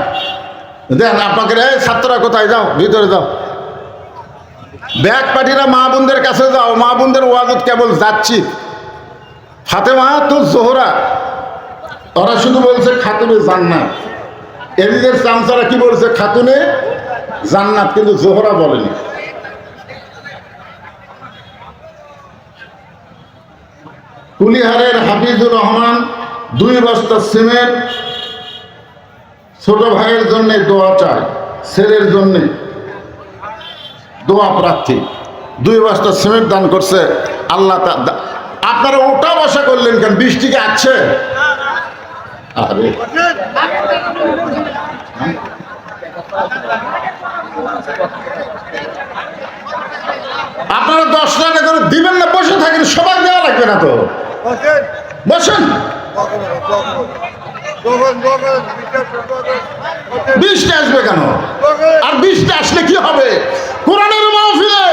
দেন আপনাকে। এই ছাত্ররা কোথায়? যাও ভিতরে যাও। ব্যাগ পার্টিরা মা বোনদের কাছে যাও। মা বোনদের ওয়াজত কেবল যাচ্ছি। ফাতেমা তো জোহরা, ওরা শুধু বলছে খাতুনে জান্নাত। এদিকের চামচারা কি বলছে? খাতুনে জান্নাত, কিন্তু জোহরা বলেনি। কুলিহারের হাফিজুর রহমান 2 বস্তা সিমেন্ট ছোট ভাইয়ের জন্য দোয়া চায়, ছেলের জন্য দোয়া প্রার্থী। 2 বস্তা সিমেন্ট দান করছে আল্লাহ। আপনারা ওটা বসা করলেন কেন? বৃষ্টি কি আছে? আরে আপনারা 10 টাকা করে দিবেন না? বসে থাকেন, সবার দেওয়া লাগবে না তো, বসেন। বৃষ্টি আসবে কেন? আর বৃষ্টি আসলে কি হবে? কোরআনের মাহফিলে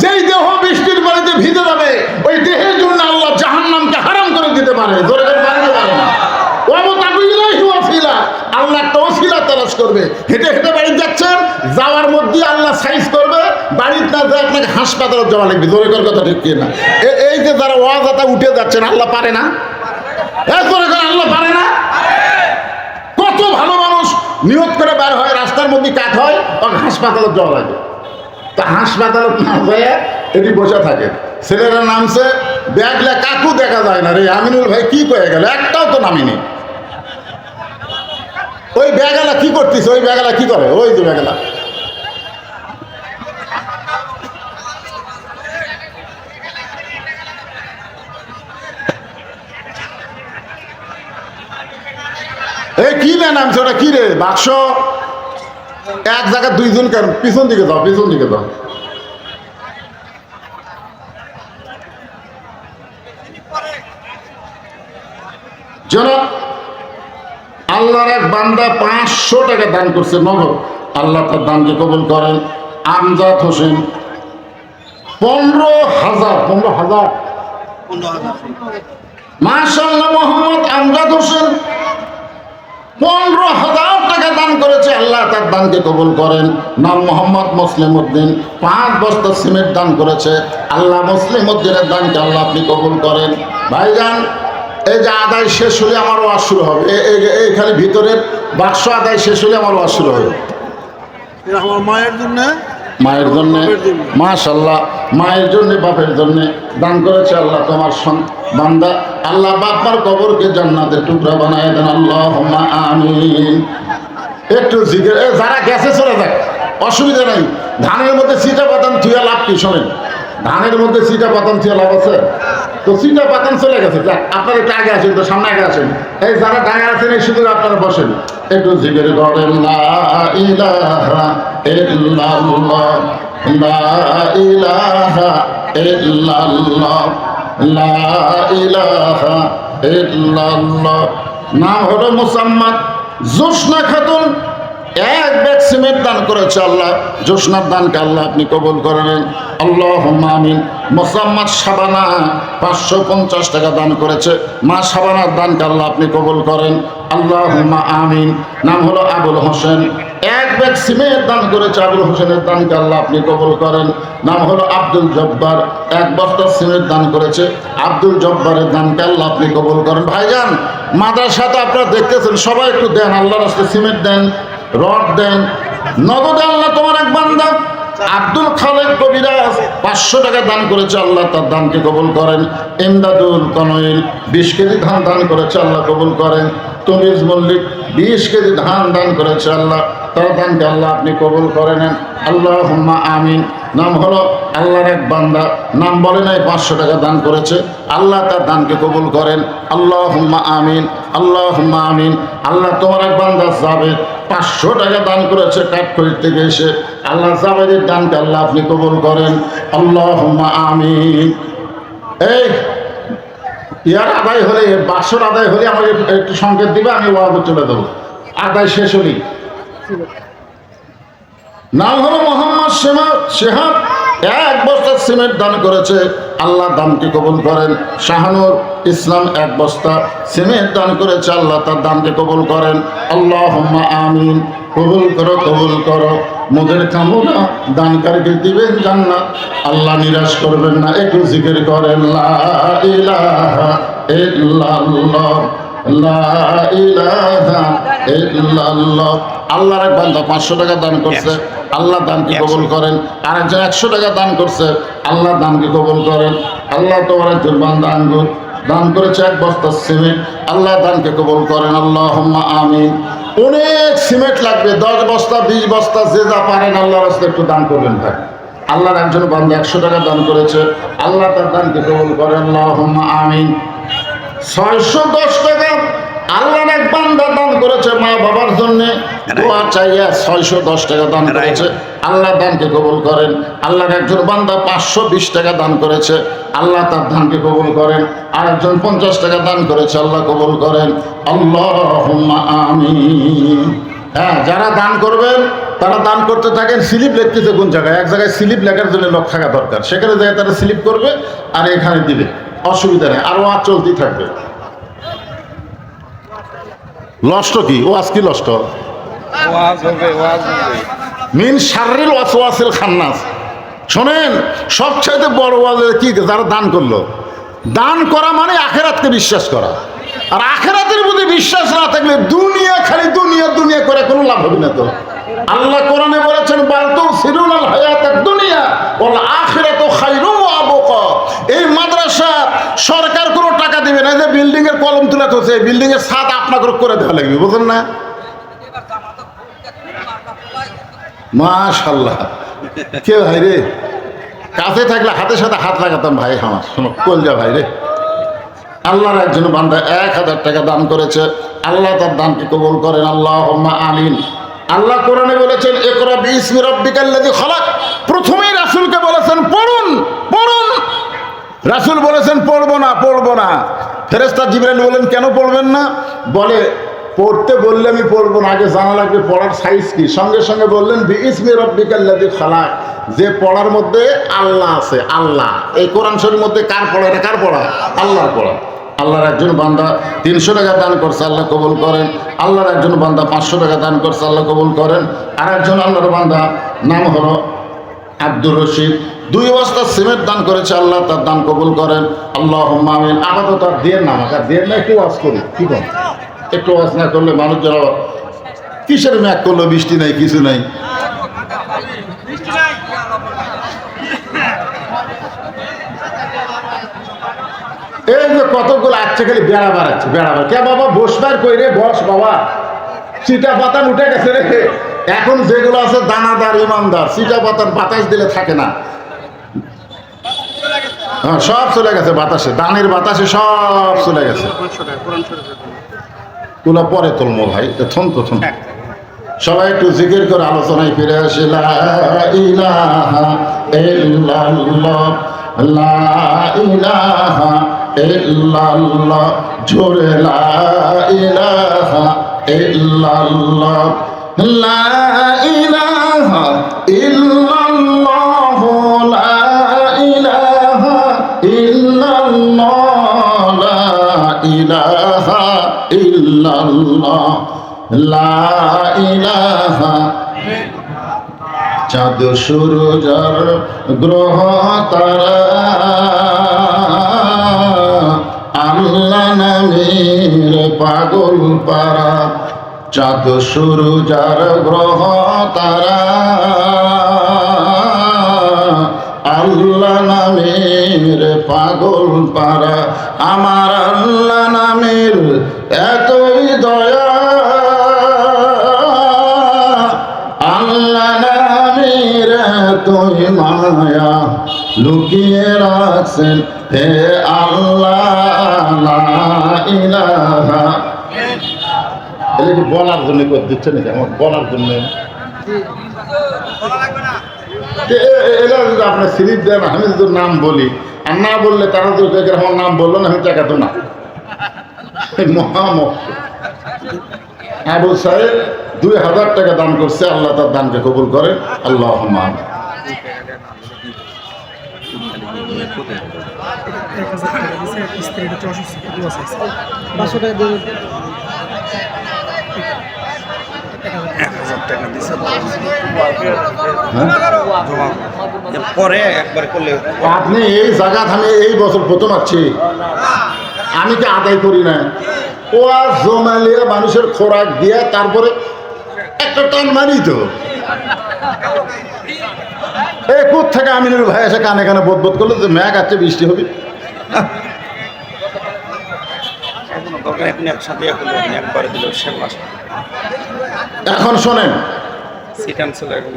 যেই দেহ বৃষ্টির বাড়িতে ভিজে যাবে, ওই দেহের জন্য আল্লাহ জাহান্নামকে হারাম করে দিতে পারে। জোরে করে বাড়িতে পারে না। আল্লাহ একটা ওসিলা তালাশ করবে। হেঁটে হেঁটে বাড়ি যাচ্ছেন, যাওয়ার মধ্যে আল্লাহ সাইজ করবে, বাড়িতে না যায় আপনাকে হাসপাতালে যাওয়া লাগবে। জোরে করে কথা ঠিক না? এই যে যারা ওয়াজাতে উঠে যাচ্ছেন, আল্লাহ পারে না? জোরে করে আল্লাহ পারে না? কত ভালো মানুষ নিয়ত করে বের হয়, রাস্তার মধ্যে কাট হয়, তখন হাসপাতালে যাওয়া লাগে। তা হাসপাতালে না যায় এটি বসে থাকে। ছেলেরা নামছে, ব্যাগলে কাকু দেখা যায় না রে। আমিনুল ভাই কি কয়ে গেল? একটাও তো নামিনি। ওই ব্যাগেলা কি করতেছে? ওই ব্যাগেলা কি করে? ওই যে ব্যাগেলা। এই কি না নামছে ওটা? কি রে? বাক্স? এক জায়গায় 2 জন কেন? পিছন দিকে যাও, পিছন দিকে যাও। জনাব আল্লাহর এক বান্দা 500 টাকা দান করছে নগদ। আল্লাহ তার দানকে কবুল করেন। আমজাদ হোসেন 15,000 মাশাআল্লাহ। মোহাম্মদ আমজাদ হোসেন 15,000 টাকা দান করেছে। আল্লাহ তার দানকে কবুল করেন। নাম মোহাম্মদ মুসলিম উদ্দিন 5 বস্তা সিমেন্ট দান করেছে। আল্লাহ মুসলিম উদ্দিনের দানকে আল্লাহ আপনি কবুল করেন। ভাইজান এই যে আদায় শেষ হলে আমার ওয়াজ শুরু হবে। এইখানে ভিতরের বাক্স আদায় শেষ হলে আমার ওয়াজ শুরু হবে। আমার মায়ের জন্য, মায়ের জন্য মাশাআল্লাহ, মায়ের জন্য বাপের জন্য দান করেছে। আল্লাহ তোমার বান্দা, আল্লাহ বাপমার কবরকে জান্নাতের টুকরা বানায় দেন। আল্লাহুম্মা আমিন। একটু জিকির। যারা গেছে চলে যাক, অসুবিধা নাই। ধানের মধ্যে চিটা পাতান থুয়া লাভ কি? শোনেন, ধানের মধ্যে চিটা পাতান থুয়া লাভ আছে? তো চিটা পাতান চলে গেছে। আপনারা একটু আগে আসেন তো, সামনে আগে আসেন। এই যারা ডাঙা আছেন এই সুযোগ আপনারা বসেন, একটু জিকির করেন। লা ইলাহা ইল্লাল্লাহ, লা ইলাহা ইল্লাল্লাহ, লা ইলাহা ইল্লাল্লাহ। নাম হলো মুসাম্মাদ জোসনা খাতুন। 1 ব্যাগ সিমেন্ট দান করেছে আল্লাহ। জোসনার দানকে আল্লাহ আপনি কবুল করে নেন। আল্লাহুম্মা আমিন। মোসাম্মদ শাবানা 550 টাকা দান করেছে। মা শাবানার দানকে আল্লাহ আপনি কবুল করেন। আল্লাহুম্মা আমিন। নাম হলো আবুল হোসেন 1 ব্যাগ সিমেন্ট দান করেছে। আবুল হোসেনের দানকে আল্লাহ আপনি কবুল করেন। নাম হলো আব্দুল জব্বার 1 বস্তা সিমেন্ট দান করেছে। আব্দুল জব্বারের দানকে আল্লাহ আপনি কবুল করেন। ভাইজান মাদ্রাসাতে আপনারা দেখতেছেন, সবাই একটু দেন, আল্লাহর রাস্তায় সিমেন্ট দেন, রড দেন, নগদে। আল্লাহ তোমার এক বান্দা আব্দুল খালেক কবিরাজ 500 টাকা দান করেছে। আল্লাহ তার দানকে কবুল করেন। ইমদাদুল কনইল 20 কেজি ধান দান করেছে। আল্লাহ কবুল করেন। তমিজ মল্লিক 20 কেজি ধান দান করেছে। আল্লাহ তার দানকে আল্লাহ আপনি কবুল করে নেন। আল্লাহুম্মা আমিন। নাম হলো আল্লাহর এক বান্দা, নাম বলে নাই, 500 টাকা দান করেছে। আল্লাহ তার দানকে কবুল করেন। আল্লাহুম্মা আমিন, আল্লাহুম্মা আমিন। আল্লাহ তোমার এক বান্দা জাবেদ 500 টাকা দান করেছে কাঠখড়ি থেকে এসে। আল্লাহ জাবেদের দানকে আল্লাহ আপনি কবুল করেন। আল্লাহুম্মা আমিন। এই ইয়ার আদায় হলে, 500 আদায় হলে আমাকে একটু সংকেত দিবে, আমি ওয়াজ চলে দেবো। আদায় শেষ হলি। নাম হলো মোহাম্মদ শেহাব, 1 বস্তা সিমেন্ট দান করেছে, আল্লাহ দানকে কবুল করেন। শাহানুর ইসলাম 1 বস্তা সিমেন্ট দান করেছে, আল্লাহ তার দানকে কবুল করেন। আল্লাহুম্মা আমিন। কবুল করো, কবুল করো। মোদের কামনা দানকারীকে দিবেন জান্নাত, আল্লাহ নিরাশ করবেন না। একটু জিকির করেন লা ইলাহা ইল্লাল্লাহ, লা ইলাহা ইল্লাল্লাহ। আল্লাহর এক বান্দা 500 টাকা দান করছে, আল্লাহ দানকে কবুল করেন। আরেকজন 100 টাকা দান করছে, আল্লাহ দানকে কবুল করেন। আল্লাহ তোমার একজন বান্দা আঙ্গুর দান করেছে, 1 বস্তা সিমেন্ট, আল্লাহ দানকে কবুল করেন। আল্লাহুম্মা আমিন। অনেক সিমেন্ট লাগবে, 10 বস্তা 20 বস্তা, যে যা পারেন আল্লাহর রাস্তায় একটু দান করবেন ভাই। আল্লাহর একজন বান্দা 100 টাকা দান করেছে, আল্লাহ তার দানকে কবুল করেন। আল্লাহুম্মা আমিন। 610 টাকা আল্লাহর এক বান্দা দান করেছে মা বাবার জন্য, দোয়া চাইয়া 610 টাকা দান করেছে, আল্লাহ দানকে কবুল করেন। আল্লাহর একজন বান্দা 520 টাকা দান করেছে, আল্লাহ তার দানকে কবুল করেন। আর একজন 50 টাকা দান করেছে, আল্লাহ কবুল করেন। আল্লাহুম্মা আমিন। হ্যাঁ, যারা দান করবেন তারা দান করতে থাকেন। স্লিপ লিখতেছে কোন জায়গায়, এক জায়গায় স্লিপ লেখার জন্য লোক থাকা দরকার, সেখানে জায়গায় তারা স্লিপ করবে আর এখানে দিবে, অসুবিধা নেই। আর ওয়াজ চলতেই থাকবে। লষ্ট কি ওয়াজ, কি লষ্ট? মিন শাররিল ওয়াসওয়াসিল খান্নাস। শোনেন, সবচাইতে বড় ওয়াজ কি? যারা দান করলো। দান করা মানে আখেরাতকে বিশ্বাস করা। আর আখেরাতের প্রতি বিশ্বাস না থাকলে দুনিয়া, খালি দুনিয়া দুনিয়া করে কোনো লাভ হবে না। তো আল্লাহ কোরআনে বলেছেন, বাল তুসিরুনাল হায়াতাদ দুনিয়া ওয়াল আখিরাতু খায়রুম ওয়া আবকা। এই মাদ্রাসা সরকার কোনো টাকা দিবে না, যে বিল্ডিং এর কলম তুলে থছে, বিল্ডিং এর ছাদ আপনাকে করে দেওয়া লাগবে, বুঝলেন না? মাশাআল্লাহ। কে ভাই রে, কাছে থাকলে হাতের সাথে হাত লাগাতাম ভাই আমার, শোনো কলজা ভাই রে। আল্লাহর একজন বান্দা 1000 টাকা দান করেছে, আল্লাহ তার দানকে কবুল করেন। আল্লাহুম্মা আমিন। আল্লাহ কোরআনে বলেছেন, ইকরা বিইসমি রাব্বিকাল্লাযী খালাক। প্রথমেই রাসূলকে বলেছেন পড়ুন, পড়ুন। রাসূল বলেছেন পড়বো না, পড়বো না। ফেরেশতা জিবরাইল বলেন, কেন পড়বেন না? বলে, পড়তে বললে আমি পড়বো না, আগে জানা লাগবে পড়ার সাইজ কি। সঙ্গে সঙ্গে বললেন, বিইসমি রাব্বিকাল্লাযী খালাক। যে পড়ার মধ্যে আল্লাহ আছে, আল্লাহ। এই কোরআন শরীফের মধ্যে কার পড়া? এটা কার পড়া? আল্লাহর পড়া। আল্লাহর একজন বান্দা 300 টাকা দান করছে, আল্লাহ কবুল করেন। আল্লাহর একজন বান্দা 500 টাকা দান করছে, আল্লাহ কবুল করেন। আর একজন আল্লাহর বান্দা নাম হলো আব্দুর রশিদ, 2 বস্তা সিমেন্ট দান করেছে, আল্লাহ তার দান কবুল করেন। আল্লাহুম্মা আমিন। আপাতত আর দিয়ে না, আমাকে দিয়ে না, একটু ওয়াজ করি। কি করেন? একটু ওয়াজ না করলে মানুষজন আবার কিসের ম্যাক করলো, বৃষ্টি নাই, কিছু নাই। এই যে কতগুলো আছে, খালি বেড়া বাড়াচ্ছে, বেড়া বাড়া। কে বাবা বসবার কই রে, বস বাবা। চিটা পাতান উঠে গেছে রে। এখন যেগুলো আছে দানাদার ইমানদার, চিটা পাতান বাতাস দিলে থাকে না। হ্যাঁ, সব চলে গেছে বাতাসে, দানের বাতাসে সব চলে গেছে। তুলা পরে তুলমো ভাই, থন তো থন। সবাই একটু জিকির করে আলোচনায় ফিরে আসে। লা ইলাহা ইল্লাল্লাহ, লা ইলাহা ইল্লাল্লাহ। জোরে লা ইলাহা ইল্লাল্লাহ, লা ইলাহা ইল্লাল্লাহ, লা ইলাহা ইল্লাল্লাহ, লা ইলাহা ইল্লাল্লাহ, লা ইলাহা। চাঁদ সূরজের গ্রহ তারা আল্লাহ নামের পাগল পারা। চাঁদ সূরজের গ্রহ তারা আল্লাহ নামের পাগল পারা। আমার আল্লাহ নামের এতই দয়া, আল্লাহ নামের এতই মায়া, লুকিয়ে রাখছেন হে আল্লাহ। লা ইলাহা। এটা কি বলার জন্য করে দিচ্ছে নাকি? আমার বলার জন্য এরা যদি আপনার স্লিপ দেন, আমি যদি নাম বলি আর না বললে তারা তো আমার নাম বললো না, আমি টাকা তো না। মহামক আবু সাহেব 2000 টাকা দান করছে, আল্লাহ তার দানকে কবুল করেন, আল্লাহ আমিন। 1000 টাকা দিয়েছে, স্ত্রীটা 64 দোয়া চাইছে। 500 টাকা দিয়ে 1000 টাকা দিছে হ্যাঁ? পরে একবার করলে আপনি এই জায়গা আমি এই বছর প্রথম আছি, আমি কি আদায় করি না? ও আর জমালিয়া মানুষের খোরাক দিয়ে তারপরে একটা টান মারি তো। এই কোথ থেকে আমিনুর ভাই এসে কানে কানে বোধ বোধ করলো যে ম্যাঘ আছে, বৃষ্টি হবে। দরকার আপনি একসাথে একবারে দিল সে মাস এখন শোনেন, সিটান ছিল এরকম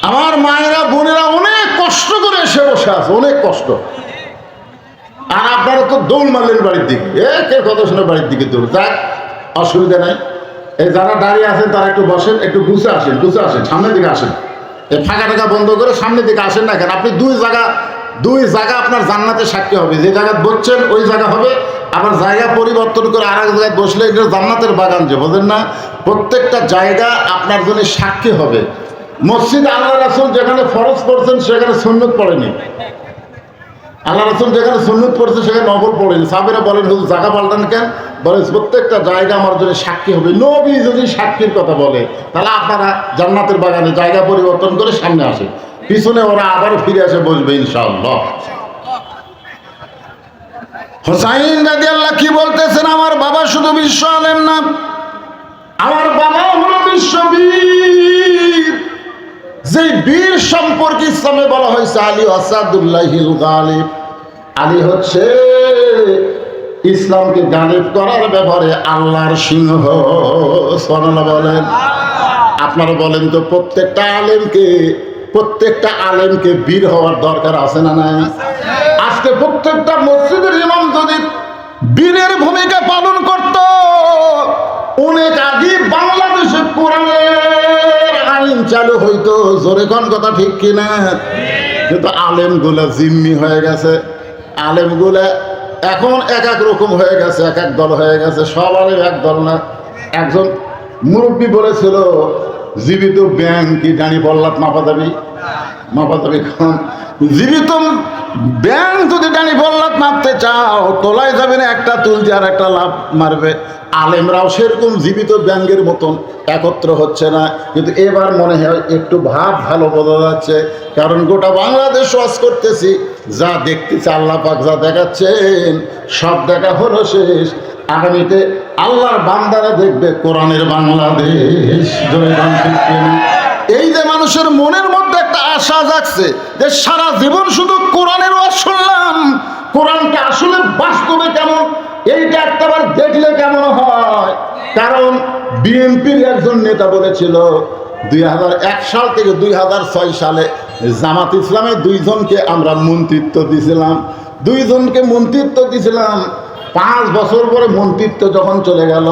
আমার মায়েরা বোনেরা অনেক কষ্ট করে এসে বসে আছে, অনেক কষ্ট। আর আপনারা তো দৌড় মারলেন বাড়ির দিকে, একের কথা শুনে বাড়ির দিকে দৌড়। যাক, অসুবিধা নাই। এই যারা দাঁড়িয়ে আছেন তারা একটু বসেন, একটু গুছে আসেন, সামনের দিকে আসেন। এই ফাঁকা টাকা বন্ধ করে সামনের দিকে আসেন না কেন? আপনি দুই জায়গা আপনার জান্নাতে সাক্ষী হবে। যে জায়গায় বসছেন ওই জায়গা হবে, আবার জায়গা পরিবর্তন করে আর এক জায়গায় বসলে এটা জান্নাতের বাগান, যে বোঝেন না? প্রত্যেকটা জায়গা আপনার জন্য সাক্ষী হবে। মসজিদ আল্লাহ রাসূল যেখানে ফরজ পড়ছেন সেখানে সুন্নত পড়েনি। আল্লাহ রাসূল যেখানে সুন্নত পড়ছে সেখানে নফল পড়েনি। সাহাবীরা বলেন, হুজুর জায়গা পাল্টান কেন? বলেন প্রত্যেকটা জায়গা আমার জন্য সাক্ষী হবে। নবী যদি সাক্ষীর কথা বলে তাহলে আপনারা জান্নাতের বাগানে জায়গা পরিবর্তন করে সামনে আসে, পিছনে ওরা আবার ফিরে আসে বসবে ইনশাআল্লাহ। হুসাইন রাদিয়াল্লাহু কি বলতেছেন? আমার বাবা শুধু বিশ্ব আলেম না, আমার বাবা হলো বিশ্ববীর। যে বীর সম্পর্কে ইসলামে বলা হয়েছে আলী আসাদুল্লাহিল গালিব। আলী হচ্ছে ইসলামকে গালিব করার ব্যাপারে আল্লাহর সিংহ। সুবহানাল্লাহ বলেন। আপনারা বলেন তো, প্রত্যেকটা আলেমকে বীর হওয়ার দরকার আছে না নাই? আজকে প্রত্যেকটা মসজিদের ইমাম যদি বীরের ভূমিকা পালন করত, অনেক আগে বাংলাদেশে কোরআনের আইন চালু হইতো। জোরে কোন কথা ঠিক কিনা? কিন্তু আলেমগুলা জিম্মি হয়ে গেছে, আলেমগুলা এখন এক এক রকম হয়ে গেছে, এক এক দল হয়ে গেছে। সব আলেম এক দল না। একজন মুরব্বী বলেছিল, জীবিত ব্যাং কি জানি বললাম মাপা যাবি খান। জীবিত ব্যাং যদি জানি বললাম মাপতে চাও, তোলাই যাবে না, একটা তুলতে আর একটা লাভ মারবে। আলেমরাও সেরকম জীবিত ব্যাঙ্গের মতন একত্র হচ্ছে না। কিন্তু এবার মনে হয় একটু ভাব ভালো বোঝা যাচ্ছে, কারণ গোটা বাংলাদেশ ওয়াজ করতেছি, যা দেখতেছি আল্লাহ পাক যা দেখাচ্ছেন সব দেখা হলো শেষ। আগামীতে আল্লাহর বান্দারা দেখবে কোরআনের বাংলাদেশ। এই যে মানুষের মনের মধ্যে একটা আশা জাগছে যে সারা জীবন শুধু কোরআনের ওয়াজ শুনলাম, কোরআনটা আসলে বাস্তবে কেমন এইটা একটাবার দেখলে কেমন হয়। কারণ বিএনপির একজন নেতা বলেছিল 2001 সাল থেকে 2006 সালে জামাত ইসলামের দুইজনকে আমরা মন্ত্রিত্ব দিয়েছিলাম, 5 বছর পরে মন্ত্রিত্ব যখন চলে গেল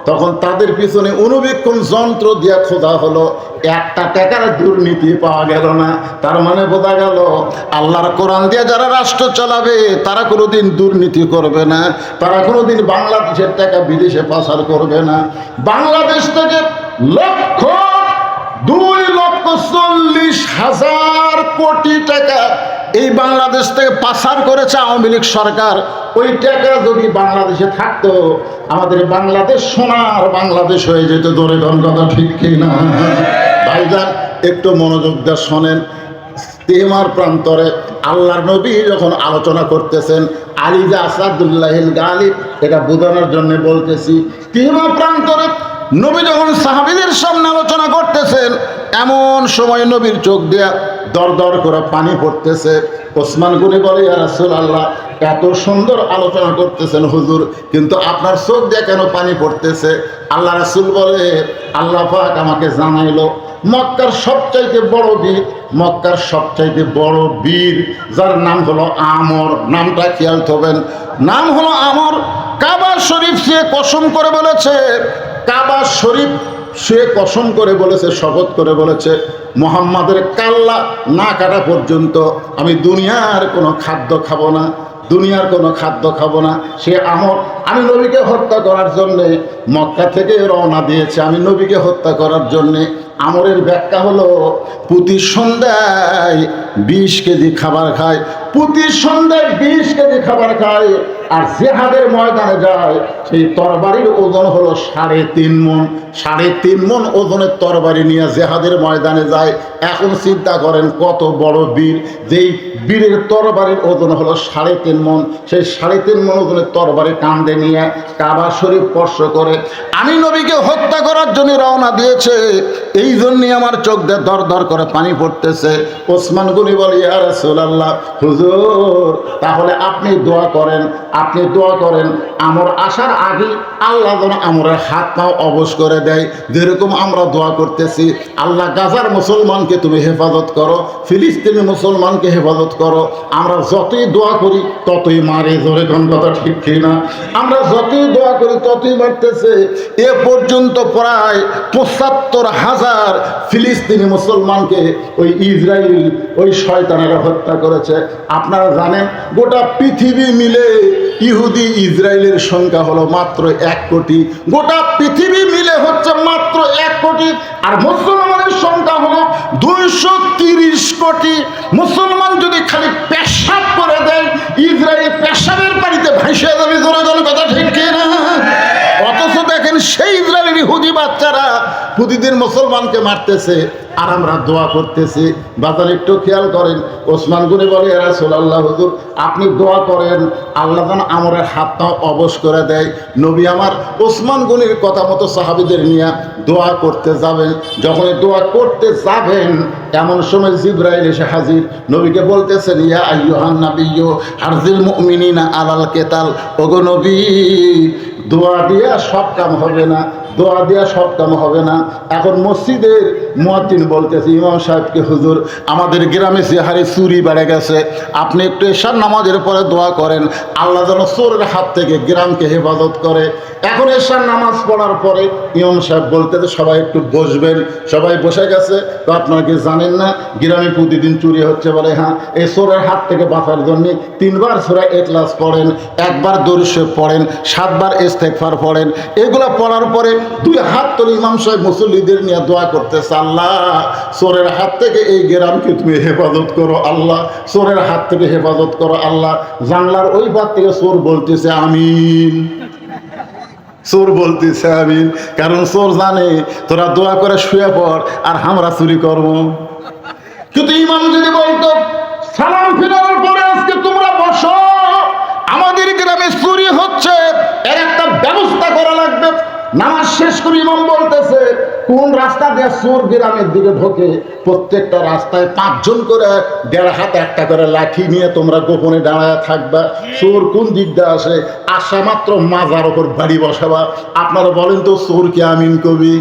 তখন তাদের পিছনে অনুবীক্ষণ যন্ত্র দিয়ে খোঁজা হলো, 1 টাকার দুর্নীতি পাওয়া গেল না। তার মানে বোঝা গেল আল্লাহর কোরআন দিয়ে যারা রাষ্ট্র চালাবে তারা কোনোদিন দুর্নীতি করবে না, তারা কোনোদিন বাংলাদেশের টাকা বিদেশে পাচার করবে না। বাংলাদেশ থেকে 2,40,000 কোটি টাকা এই বাংলাদেশ থেকে পাচার করেছে আওয়ামী লীগ সরকার। ওই টাকা যদি বাংলাদেশে থাকতো, আমাদের বাংলাদেশ সোনার বাংলাদেশ হয়ে যেত। ধরে কথা ঠিক কিনা? ভাইজান একটু মনোযোগ দিয়ে শোনেন। ইস্তেমার প্রান্তরে আল্লাহর নবী যখন আলোচনা করতেছেন, আলী যে আসাদুল্লাহিল গালিব, এটা বোঝানোর জন্য বলতেছি। ইস্তেমার প্রান্তরে নবী যখন সাহাবীদের সামনে আলোচনা করতেছেন, এমন সময় নবীর চোখ দিয়ে দর দর করে পানি পড়তেছে। ওসমান গনি বলে, ইয়া রাসূলুল্লাহ, এত সুন্দর আলোচনা করতেছেন হুজুর, কিন্তু আপনার চোখ দিয়ে কেন পানি পড়তেছে? আল্লাহ রাসূল বলে, আল্লাহ পাক আমাকে জানাইলো মক্কার সবচাইতে বড় বীর যার নাম হলো আমর, নামটা খেয়াল করবেন, নাম হলো আমর। কাবা শরীফ সে কসম করে বলেছে, কাবা শরীফ সে কসম করে বলেছে, শপথ করে বলেছে, মুহাম্মাদের কাল্লা না কাটা পর্যন্ত আমি দুনিয়ার কোনো খাদ্য খাবো না। দুনিয়ার কোনো খাদ্য খাবো না। সে আমর আমি নবীকে হত্যা করার জন্যে মক্কা থেকে রওনা দিয়েছে, আমি নবীকে হত্যা করার জন্যে। আমরের ব্যাখ্যা হলো প্রতি সন্ধ্যায় 20 কেজি খাবার খায়, প্রতি সন্ধ্যায় 20 কেজি খাবার খায়। আর জিহাদের ময়দানে যায়, সেই তরবারির ওজন হলো 3.5 মণ। 3.5 মণ ওজনের তরবারি নিয়ে জিহাদের ময়দানে যায়। এখন চিন্তা করেন কত বড় বীর, যেই বীরের তরবারির ওজন হলো 3.5 মণ। সেই 3.5 মণ ওজনের তরবারি কাঁধে নিয়ে কাবা শরীফ স্পর্শ করে আমি নবীকে হত্যা করার জন্য রওনা দিয়েছে। এই জন্যই আমার চোখ দিয়ে দর দর করে পানি পড়তেছে। ওসমান গনি বলে, ইয়া রাসূলুল্লাহ, হুজুর তাহলে আপনি দোয়া করেন, আপনি দোয়া করেন আমর আসার আগে আল্লাহ যেন আমরের হাত পাও অবশ করে দেয়, যেরকম আমরা দোয়া করতেছি। আল্লাহ গাজার মুসলমানকে তুমি হেফাজত করো, ফিলিস্তিনি মুসলমানকে হেফাজত করো। আমরা যতই দোয়া করি ততই মারে, জোরে কোন কথা ঠিক কিনা? আমরা যতই দোয়া করি ততই মারতেছে। এ পর্যন্ত প্রায় ৭৫,০০০ ফিলিস্তিনি মুসলমানকে ওই ইসরায়েল, ওই শয়তানেরা হত্যা করেছে। আপনারা জানেন গোটা পৃথিবী মিলে ইহুদি ইসরায়েলের সংখ্যা হলো মাত্র 1 কোটি। গোটা পৃথিবী মিলে হচ্ছে মাত্র 1 কোটি, আর মুসলমানের সংখ্যা হলো 230 কোটি। মুসলমান যদি খালি পেশাব করে দেয়, ইসরায়েল পেশাবের পানিতে ভাসিয়ে যাবে, জোরে জোরে কথা ঠিক কিনা? অথচ দেখেন সেই ইসরায়েলের ইহুদি বাচ্চারা প্রতিদিন মুসলমানকে মারতেছে, আর আমরা দোয়া করতেছি। বাজার একটু খেয়াল করেন। ওসমান গনি বলে, ইয়া রাসূলুল্লাহ, হুজুর আপনি দোয়া করেন আল্লাহ যেন আমরের হাতটাও অবশ করে দেয়। নবী আমার ওসমান গনির কথা মতো সাহাবীদের নিয়ে দোয়া করতে যাবেন। যখন দোয়া করতে যাবেন এমন সময় জিবরাইল এসে হাজির। নবীকে বলতেছেন, ইয়া আইয়ুহান নাবিয়্যু হারজিল মুমিনিনা আলাল কিতাল। ওগো নবী, দোয়া দিয়া সব কাম হবে না, দোয়া দিয়া সব কাম হবে না। এখন মসজিদের মুয়াজ্জিন বলতেছে ইমাম সাহেবকে, হুজুর আমাদের গ্রামে যে হারে চুরি বেড়ে গেছে, আপনি একটু এশার নামাজের পরে দোয়া করেন আল্লাহ যেন চোরের হাত থেকে গ্রামকে হেফাজত করে। এখন এশার নামাজ পড়ার পরে ইমাম সাহেব বলতেছে সবাই একটু বসবেন। সবাই বসে গেছে। তো আপনারা কি জানেন না গ্রামে প্রতিদিন চুরি হচ্ছে? বলে হ্যাঁ। এই চোরের হাত থেকে বাঁচার জন্য 3 বার সূরা ইখলাস পড়েন, 1 বার দরুদ শরীফ পড়েন, 7 বার ইস্তেগফার পড়েন। এগুলো পড়ার পরে 2 হাত তুলে ইমাম সাহেব মুসল্লিদের নিয়ে দোয়া করতেছে, আল্লাহ চোরের হাত থেকে এই গ্রামকে তুমি হেফাজত করো, আল্লাহ চোরের হাত থেকে হেফাজত করো, আল্লাহ। জানলার ওই পার থেকে চোর বলতেছে আমিন, চোর বলতেছে আমিন। কারণ চোর জানে তোরা দোয়া করে শুয়ে পড় আর আমরা চুরি করবো। কিন্তু ইমাম যদি বলতো সালাম ফিরানোর পরে আজকে তোমরা বসো, আমাদের গ্রামে চুরি হচ্ছে, এর একটা ব্যবস্থা করা লাগবে। নামাজ শেষ করে ইমাম বলতেছে কোন রাস্তা দিয়ে চোর গ্রামের দিকে ঢোকে, প্রত্যেকটা রাস্তায় 5 জন করে 1.5 হাত একটা করে লাঠি নিয়ে তোমরা গোপনে দাঁড়ায় থাকবা। চোর কোন দিক দিয়ে আসে, আসা মাত্র মাজার ওপর বাড়ি বসাবা। আপনারা বলেন তো চোর কে আমিন কবি?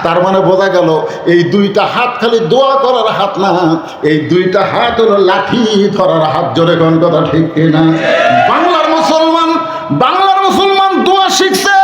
তার মানে বোঝা গেল এই 2টা হাত খালি দোয়া করার হাত না, এই 2টা হাত হলো লাঠি ধরার হাত। জোরে কোন কথা ঠিক কিনা? বাংলার মুসলমান দোয়া শিখছে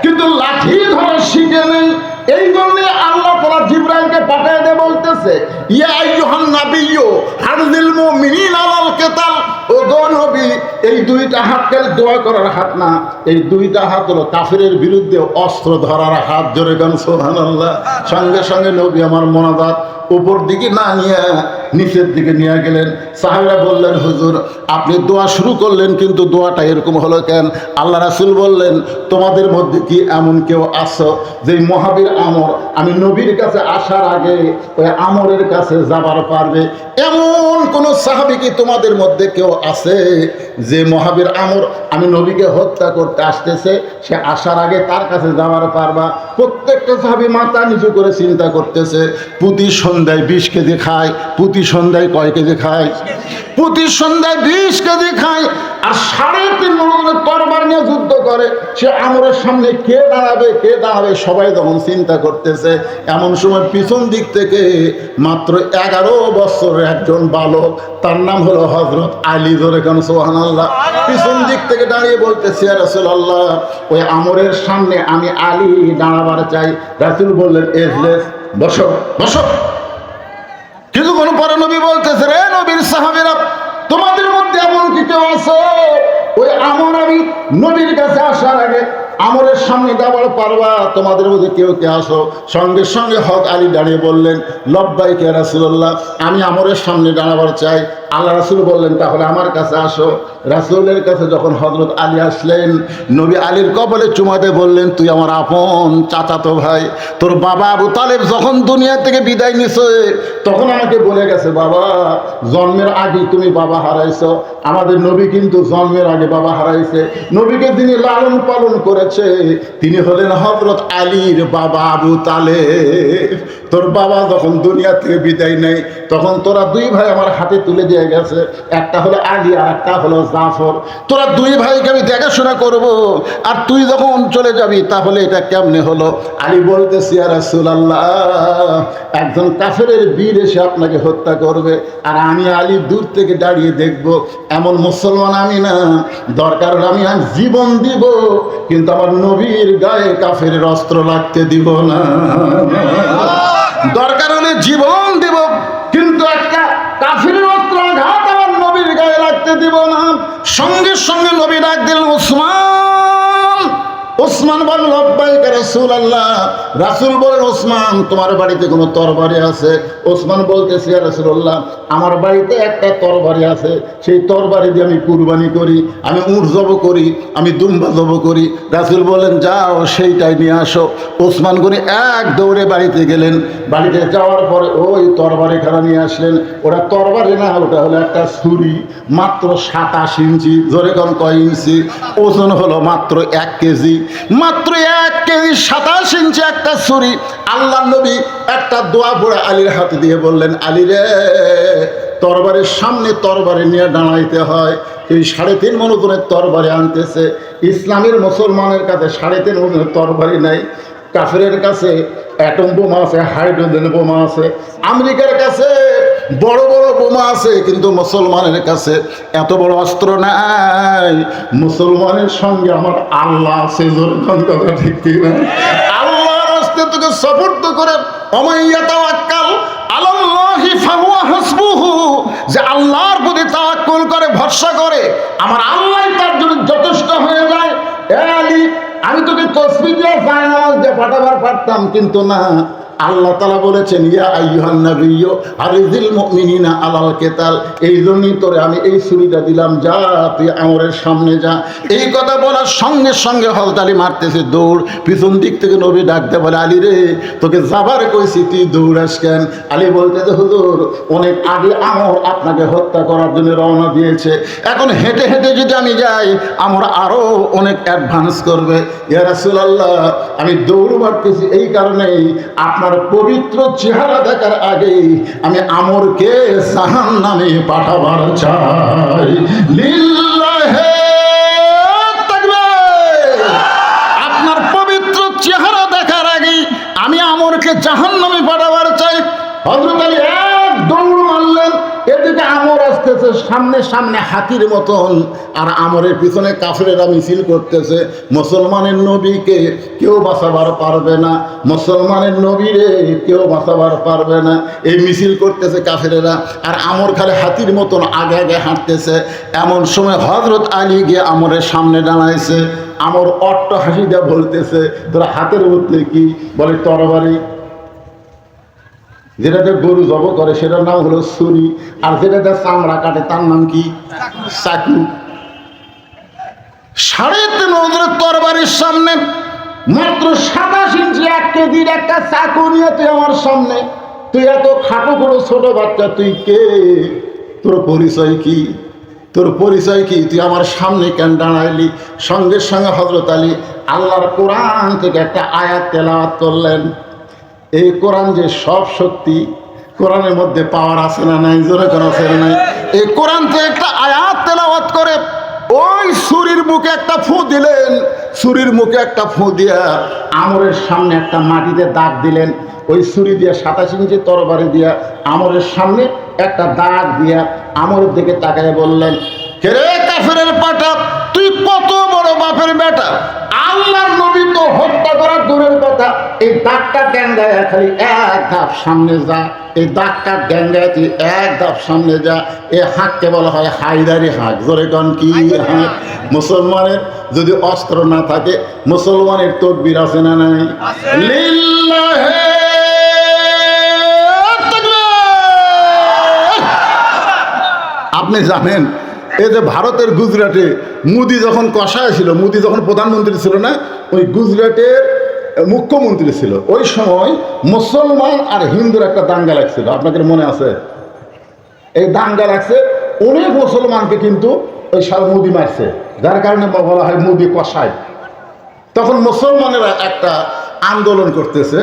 কিন্তু লাঠি ধরা শিখে নেই। এই জন্য আল্লাহ তাআলা জিবরাইলকে পাঠিয়ে দিয়ে বলতেছে, ইয়া আইয়ুহান নাবিয়্যু হারজিল মুমিনিনা আলাল কিতাল। ও গো নবী, এই 2টা হাত খালি দোয়া করার হাত না, এই 2টা হাত হলো কাফিরের বিরুদ্ধে অস্ত্র ধরার হাত। জোরে গান সুবহানাল্লাহ। সঙ্গে সঙ্গে নবী আমার মোনাজাত উপর দিকে না নিয়ে নিচের দিকে নিয়ে গেলেন। সাহাবীরা বললেন, হুজুর আপনি দোয়া শুরু করলেন কিন্তু দোয়াটা এরকম হলো কেন? আল্লাহ রাসূল বললেন, তোমাদের মধ্যে কি এমন কেউ আছো যে মহাবীর আমর আমি নবীর কাছে আসার আগে ওই আমরের কাছে যাবার পারবে? এমন কোন সাহাবী কি তোমাদের মধ্যে কেউ আছে যে মহাবীর আমর আমি নবীকে হত্যা করতে আসতেছে, সে আসার আগে তার কাছে যাবার পারবা? প্রত্যেকটা সাহাবী মাথা নিচু করে চিন্তা করতেছে। প্রতি সন্ধ্যায় 20 কেজি খায়, প্রতি সন্ধ্যায় কয় কেজি খায়? প্রতি সন্ধ্যায় 20 কেজি খায়। আর 3.5 মণ তরবারি নিয়ে যুদ্ধ করে। সে আমরের সামনে কে দাঁড়াবে, কে দাঁড়াবে সবাই তখন চিন্তা করতেছে। এমন সময় পিছন দিক থেকে মাত্র 11 বছরের একজন বালক, তার নাম হলো হযরত আলী। জোরে কান সুবহানাল্লাহ। পিছন দিক থেকে দাঁড়িয়ে বলতেছে, ইয়া রাসূলুল্লাহ ওই আমরের সামনে আমি আলী দাঁড়াবার চাই। রাসূল বললেন, এজলেস, বসো বসো। কিছুক্ষণ পরে নবী বলতেছে, রে নবীর সাহাবীরা, তোমাদের মধ্যে এমন কি কেউ আছে আছো, ওই আমর আমি নবীর কাছে আসার আগে আমরের সামনে যাবার পারবা? তোমাদের মধ্যে কেউ কে আসো। সঙ্গে সঙ্গে হক আলী দাঁড়িয়ে বললেন, লব্বাইক ইয়া রাসূলুল্লাহ, আমি আমরের সামনে দাঁড়াবার চাই। আল্লাহ রাসূল বললেন, তাহলে আমার কাছে আসো। রাসূলের কাছে যখন হযরত আলী আসলেন, নবী আলীর কপালে চুমাতে বললেন, তুই আমার আপন চাচাতো ভাই। তোর বাবা আবু তালেব যখন দুনিয়া থেকে বিদায় নিছে, তখন আমাকে বলে গেছে, বাবা জন্মের আগে তুমি বাবা হারাইছো। আমাদের নবী কিন্তু জন্মের আগে বাবা হারাইছে। নবীকে তিনি লালন পালন করেছে, তিনি হলেন হযরত আলীর বাবা আবু তালেব। তোর বাবা যখন দুনিয়া থেকে বিদায় নেয়, তখন তোরা দুই ভাই আমার হাতে তুলে দিয়ে গেছে, একটা হলো আলী আর একটা হলো জাফর। তোরা দুই ভাইকে আমি দেখাশোনা করব, আর তুই যখন চলে যাবি তাহলে এটা কেমনে হলো? আলী বলতেছি, ইয়া রাসূলুল্লাহ, একজন কাফেরের বীর এসে আপনাকে হত্যা করবে, আর আমি আলী দূর থেকে দাঁড়িয়ে দেখব। এমন মুসলমান আমি না, দরকার হলে আমি আজ জীবন দিব, কিন্তু আমার নবীর গায়ে কাফেরের অস্ত্র লাগতে দিব না। দরকার হলে জীবন দিব, কিন্তু একটা কাফেরের অস্ত্র আঘাত আমার নবীর গায়ে লাগতে দিব না। সঙ্গে সঙ্গে নবী ডাক দিলেন, ওসমান। ওসমান বলল, লব্বাইক ইয়া রাসূলুল্লাহ। রাসূল বলেন, ওসমান তোমার বাড়িতে কোনো তরবারি আছে? ওসমান বলতেছে, ইয়া রাসূলুল্লাহ, আমার বাড়িতে একটা তরবারি আছে, সেই তরবারি দিয়ে আমি কুরবানি করি, আমি উট জব করি, আমি দুম্বা জব করি। রাসূল বলেন, যাও সেইটাই নিয়ে আসো। ওসমান গনি এক দৌড়ে বাড়িতে গেলেন। বাড়িতে যাওয়ার পরে ওই তরবারিখানা নিয়ে আসলেন। ওটা তরবারি না, ওটা হলো একটা ছুরি, মাত্র 27 ইঞ্চি। জোরে কম কয় ইঞ্চি? ওজন হলো মাত্র 1 কেজি। মাত্র 1 কেজি 27 ইঞ্চি একটা ছুরি। আল্লাহ নবী একটা দোয়া পড়ে আলীর হাতে দিয়ে বললেন, আলী রে, তরবারের সামনে তরবারি নিয়ে দাঁড়াইতে হয়। এই 3.5 মণ ওজনের তরবারি আনতেছে। ইসলামের মুসলমানের কাছে 3.5 ওজনের তরবারি নাই। কাফেরের কাছে অ্যাটম বোমা আছে, হাইড্রোজেন বোমা আছে, আমেরিকার কাছে বড় বড় বোমা আছে, কিন্তু মুসলমানের কাছে এত বড় অস্ত্র নাই। মুসলমানের সঙ্গে আমার আল্লাহ আছে। জোরখান কথা ঠিক কি না? আল্লাহর রাস্তে তোকে সাপোর্ট করে, ওমাইয়া তাওয়াক্কাল আলাল্লাহি ফাহুয়া হাসবুহু, যে আল্লাহর প্রতি তাওয়াক্কুল করে, ভরসা করে, আমার আল্লাহই তার জন্য যথেষ্ট হয়ে যায়। এ আলী, আমি তোকে তসবিহ দিয়ে ফাইনাল দিয়ে পাঠাবার পারতাম, কিন্তু না। আল্লাহ তাআলা বলেছেন, ইয়া আইয়ুহান নাবিয়্যু আরিজিল মুমিনিনা আলাল কিতাল। এই জন্যই তোরে আমি এই ছুরিটা দিলাম, যা তুই আমরের সামনে যা। এই কথা বলার সঙ্গে সঙ্গে হযরত আলী মারতেছে দৌড়। পিছন দিক থেকে নবী ডাকতে বলে, আলী রে, তোকে যাবার কইছি, তুই দৌড়াস কেন? আলী বলতেছে, হুজুর, অনেক আগে আমর আপনাকে হত্যা করার জন্য রওনা দিয়েছে, এখন হেঁটে হেঁটে যদি আমি যাই, আমর আরো অনেক অ্যাডভান্স করবে। ইয়া রাসূলুল্লাহ, আমি দৌড় মারতেছি এই কারণেই, আপনার পবিত্র চেহারা দেখার আগেই আমি আমরকে জাহান্নামে পাঠাবার চাই। লিল্লাহে তাকবীর। আপনার পবিত্র চেহারা দেখার আগেই আমি আমরকে জাহান্নামে পাঠাবার চাই। হযরত আলী এক দৌড় মারলেন। এদিকে আমর আসতেছে সামনে সামনে হাতির মতন, আর আমরের পিছনে কাফেরেরা মিছিল করতেছে। মুসলমানের নবীকে কেউ বাঁচাবার পারবে না, মুসলমানের নবীরে কেউ বাঁচাবার পারবে না। এই মিছিল করতেছে কাফেরেরা, আর আমর খালি হাতির মতন আগে আগে হাঁটতেছে। এমন সময় হযরত আলী গিয়ে আমরের সামনে দাঁড়াইছে। আমর অট্ট হাসি দিয়ে বলতেছে, তোরা হাতের মধ্যে কি? বলে তরবারি। যেটাতে গরু জব করে সেটার নাম হলো ছুরি, আর যেটাতে চামড়া কাটে তার নাম কি? চাকু। 3.5 ওজনের তরবারির সামনে মাত্র 27 ইঞ্চি 1 কেজির একটা চাকু নিয়ে তুই আমার সামনে, তুই এত খাটো বড় ছোট বাচ্চা, তুই কে? তোর পরিচয় কি? তোর পরিচয় কি? তুই আমার সামনে কেন দাঁড়াইলি? সঙ্গে সঙ্গে হযরত আলী আল্লাহর কোরআন থেকে একটা আয়াত তেলাওয়াত করলেন। এই কোরআন যে সব শক্তি, কোরআনের মধ্যে পাওয়ার আছে না নাই? জোরে কোন আছে না নাই? এই কোরআন থেকে একটা আয়াত তেলাওয়াত করে ওই ছুরির মুখে একটা ফু দিলেন। ছুরির মুখে একটা ফু দিয়া আমরের সামনে একটা মাটিতে দাগ দিলেন। ওই ছুরি দিয়া 27 ইঞ্চি তরবারি দিয়া আমরের সামনে একটা দাগ দিয়া আমরের দিকে তাকায় বললেন, কে রে কাফেরের পাটা, তুই কত বড় বাপের বেটা! আল্লাহর নবী তো হত্যা করার দূরের কথা, এই দাগটা ডেঙ্গায় খালি এক ধাপ সামনে যা, এই দাগটা ড্যাঙ্গাতি এক ধাপ সামনে যা, এ হাঁককে বলা হয় হায়দারি হাঁক। জোরে কন কি হাঁক? মুসলমানের যদি অস্ত্র না থাকে, মুসলমানের তকবীর আছে না নাই? লিল্লাহে তাকবীর। আপনি জানেন এই যে ভারতের গুজরাটে মোদি যখন কষায় ছিল, মোদি যখন প্রধানমন্ত্রী ছিল না, ওই গুজরাটের মুখ্যমন্ত্রী ছিল, ওই সময় মুসলমান আর হিন্দুর একটা দাঙ্গা লাগছিল। আপনাদের মনে আছে? এই দাঙ্গা লাগছে, অনেক মুসলমানকে কিন্তু ওই সাল মোদি মারছে, যার কারণে বলা হয় মোদি কষায়। তখন মুসলমানেরা একটা আন্দোলন করতেছে,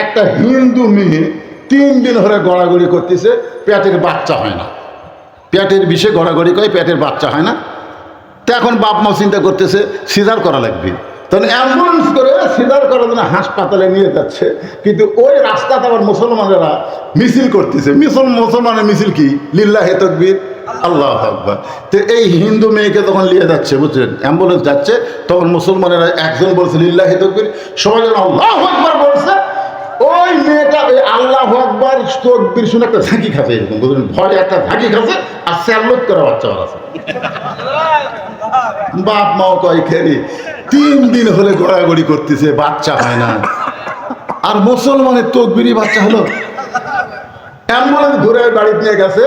একটা হিন্দু মেয়ে 3 দিন ধরে গড়াগড়ি করতেছে, পেটের বাচ্চা হয় না। পেটের বিষে গড়াগড়ি করে পেটের বাচ্চা হয় না। তো এখন বাপ মা চিন্তা করতেছে সিজার করা লাগবে, তখন অ্যাম্বুলেন্স করে সিজার করার জন্য হাসপাতালে নিয়ে যাচ্ছে। কিন্তু ওই রাস্তাতে আবার মুসলমানেরা মিছিল করতেছে। মুসলমানের মিছিল কি? লিল্লাহে তাকবীর, আল্লাহু আকবার। তো এই হিন্দু মেয়েকে তখন নিয়ে যাচ্ছে, বুঝছেন, অ্যাম্বুলেন্স যাচ্ছে, তখন মুসলমানেরা একজন বলছে লিল্লাহে তাকবীর, সবাই যেন আল্লাহু আকবার বলছে। ওই মেয়েটা ওই আল্লাহু আকবার তাকবীর শুনে একটা ঝাঁকি খাচ্ছে, এরকম বুঝলেন, ভয় একটা ঝাঁকি খাচ্ছে, আর স্যালুট করে বাচ্চা আছে। বাপ মাও কয় খেলি 3 দিন হলে গড়াগড়ি করতেছে, বাচ্চা হয় না। আর মুসলমানের তকবীরই বাচ্চা হলো। অ্যাম্বুলেন্স ঘুরে বাড়িতে নিয়ে গেছে,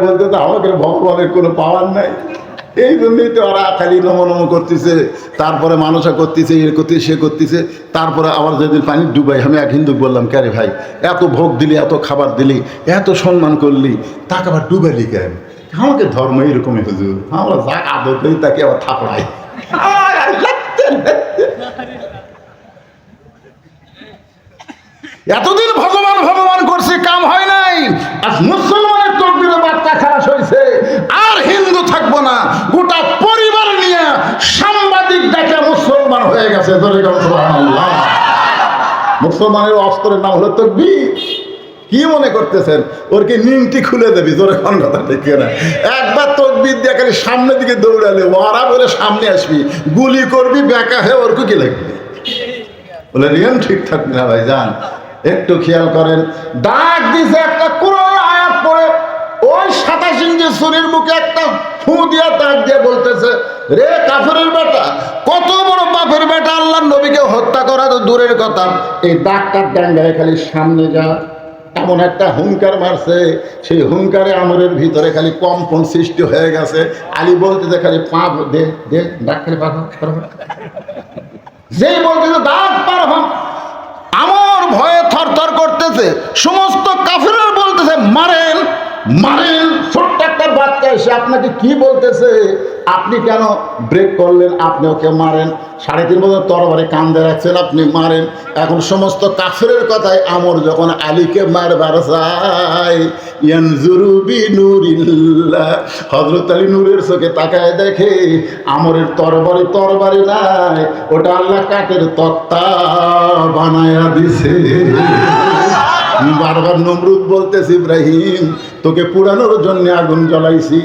বলতে তো আমাকে ভগবানের কোনো পাওয়ার নাই। এই জন্যই তো ওরা খালি নমো করতেছে, তারপরে মানুষা করতেছে, এ করতেছে, সে করতেছে। তারপরে আবার যেদিন পানি ডুবাই, আমি এক হিন্দু বললাম, ক্যারে ভাই, এত ভোগ দিলি, এত খাবার দিলি, এত সম্মান করলি, তাকে আবার ডুবালি কেন? আমাকে ধর্ম এরকমই হুজুর, আমরা যা আদর করি তাকে আবার থাপড়াই। এতদিন ভগবান ভগবান করছে, কাম হয় নাই। আজ মুসলমানের তকবীরে বাচ্চা খারাপ হয়েছে, আর হিন্দু থাকবো না, গোটা পরিবার নিয়ে সাংবাদিক ডেকে মুসলমান হয়ে গেছে। সুবহানাল্লাহ। মুসলমানের অস্ত্রের নাম হলো তাকবীর। কি মনে করতেছেন ওর কি নিমটি খুলে দেবি? জোরে কোন কথা ঠিক না? একবার তাকবীর দিয়ে খালি সামনের দিকে দৌড়ালে ওরা বলে সামনে আসবি, গুলি করবি, বেকা হয়ে ওর কি লাগবে? বলে রিয়ান ঠিক থাকবে না ভাই যান, একটু খেয়াল করেন। ডাক দিছে একটা কোরআন আয়াত পড়ে, ওই 27 ইঞ্চি শরীর মুখে একটা ফু দিয়া ডাক দিয়ে বলতেছে, রে কাফেরের বেটা, কত বড় বাপের বেটা, আল্লাহর নবীকে হত্যা করা তো দূরের কথা, এই ডাক্তার ডাঙ্গায় খালি সামনে যা। এমন একটা হুঙ্কার মারছে, সেই হুঙ্কারে আমরের ভিতরে খালি কম্পন সৃষ্টি হয়ে গেছে। আলী বলতেছে খালি পা দে দে, ডাক খালি পা, যেই বলতেছে দাঁত পার হন, আমার ভয়ে থরথর করতেছে। সমস্ত কাফেররা বলতেছে মারেন মারেন। ছোট্ট একটা বাচ্চা এসে আপনাকে কি বলতেছে, আপনি কেন ব্রেক করলেন, আপনি ওকে মারেন। 3.5 বছর তরবারি কান্দে রাখছেন, আপনি মারেন। এখন সমস্ত কাফেরের কথায় আমর যখন আলীকে মারবার চায়, ইয়ানজুরু বিনুরিল্লাহ, হযরত আলী নূরের চোখে তাকায় দেখে আমরের তরবারি নাই, ওটা আল্লাহ কাঠের তক্তা বানায়া দিছে। বারবার নমরুদ বলতেছে, ইব্রাহিম তোকে পুরানোর জন্য আগুন জ্বলাইছি,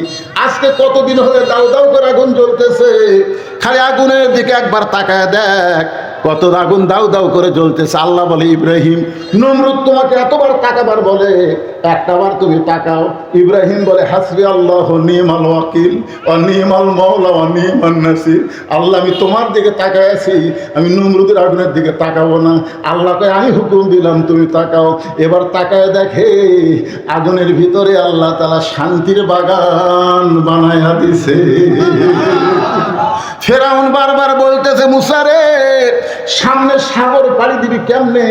আজকে কতদিন হলে দাউ দাউ করে আগুন জ্বলতেছে, খালি আগুনের দিকে একবার তাকায় দেখ, কত আগুন দাউ দাউ করে জ্বলতেছে। আল্লাহ বলে, ইব্রাহিম, নমরুদ তোমাকে এতবার তাকাবার বলে, একটাবার তুমি তাকাও। ইব্রাহিম বলে, হাসবি আল্লাহ নি'মাল ওয়াকিল ওয়া নি'মাল মাওলা ওয়া নি'মান নাসির। আল্লাহ আমি তোমার দিকে তাকায় আছি, আমি নমরুদের আগুনের দিকে তাকাবো না। আল্লাহ কয়, আমি হুকুম দিলাম, তুমি তাকাও। এবার তাকায় দেখে আগুনের ভিতরে আল্লাহ তাআলা শান্তির বাগান বানায়া দিছে। ফেরাউন বারবার বলতেছে, মুসা রে, সামনে সাগর পাড়ি দিবি কেমনে?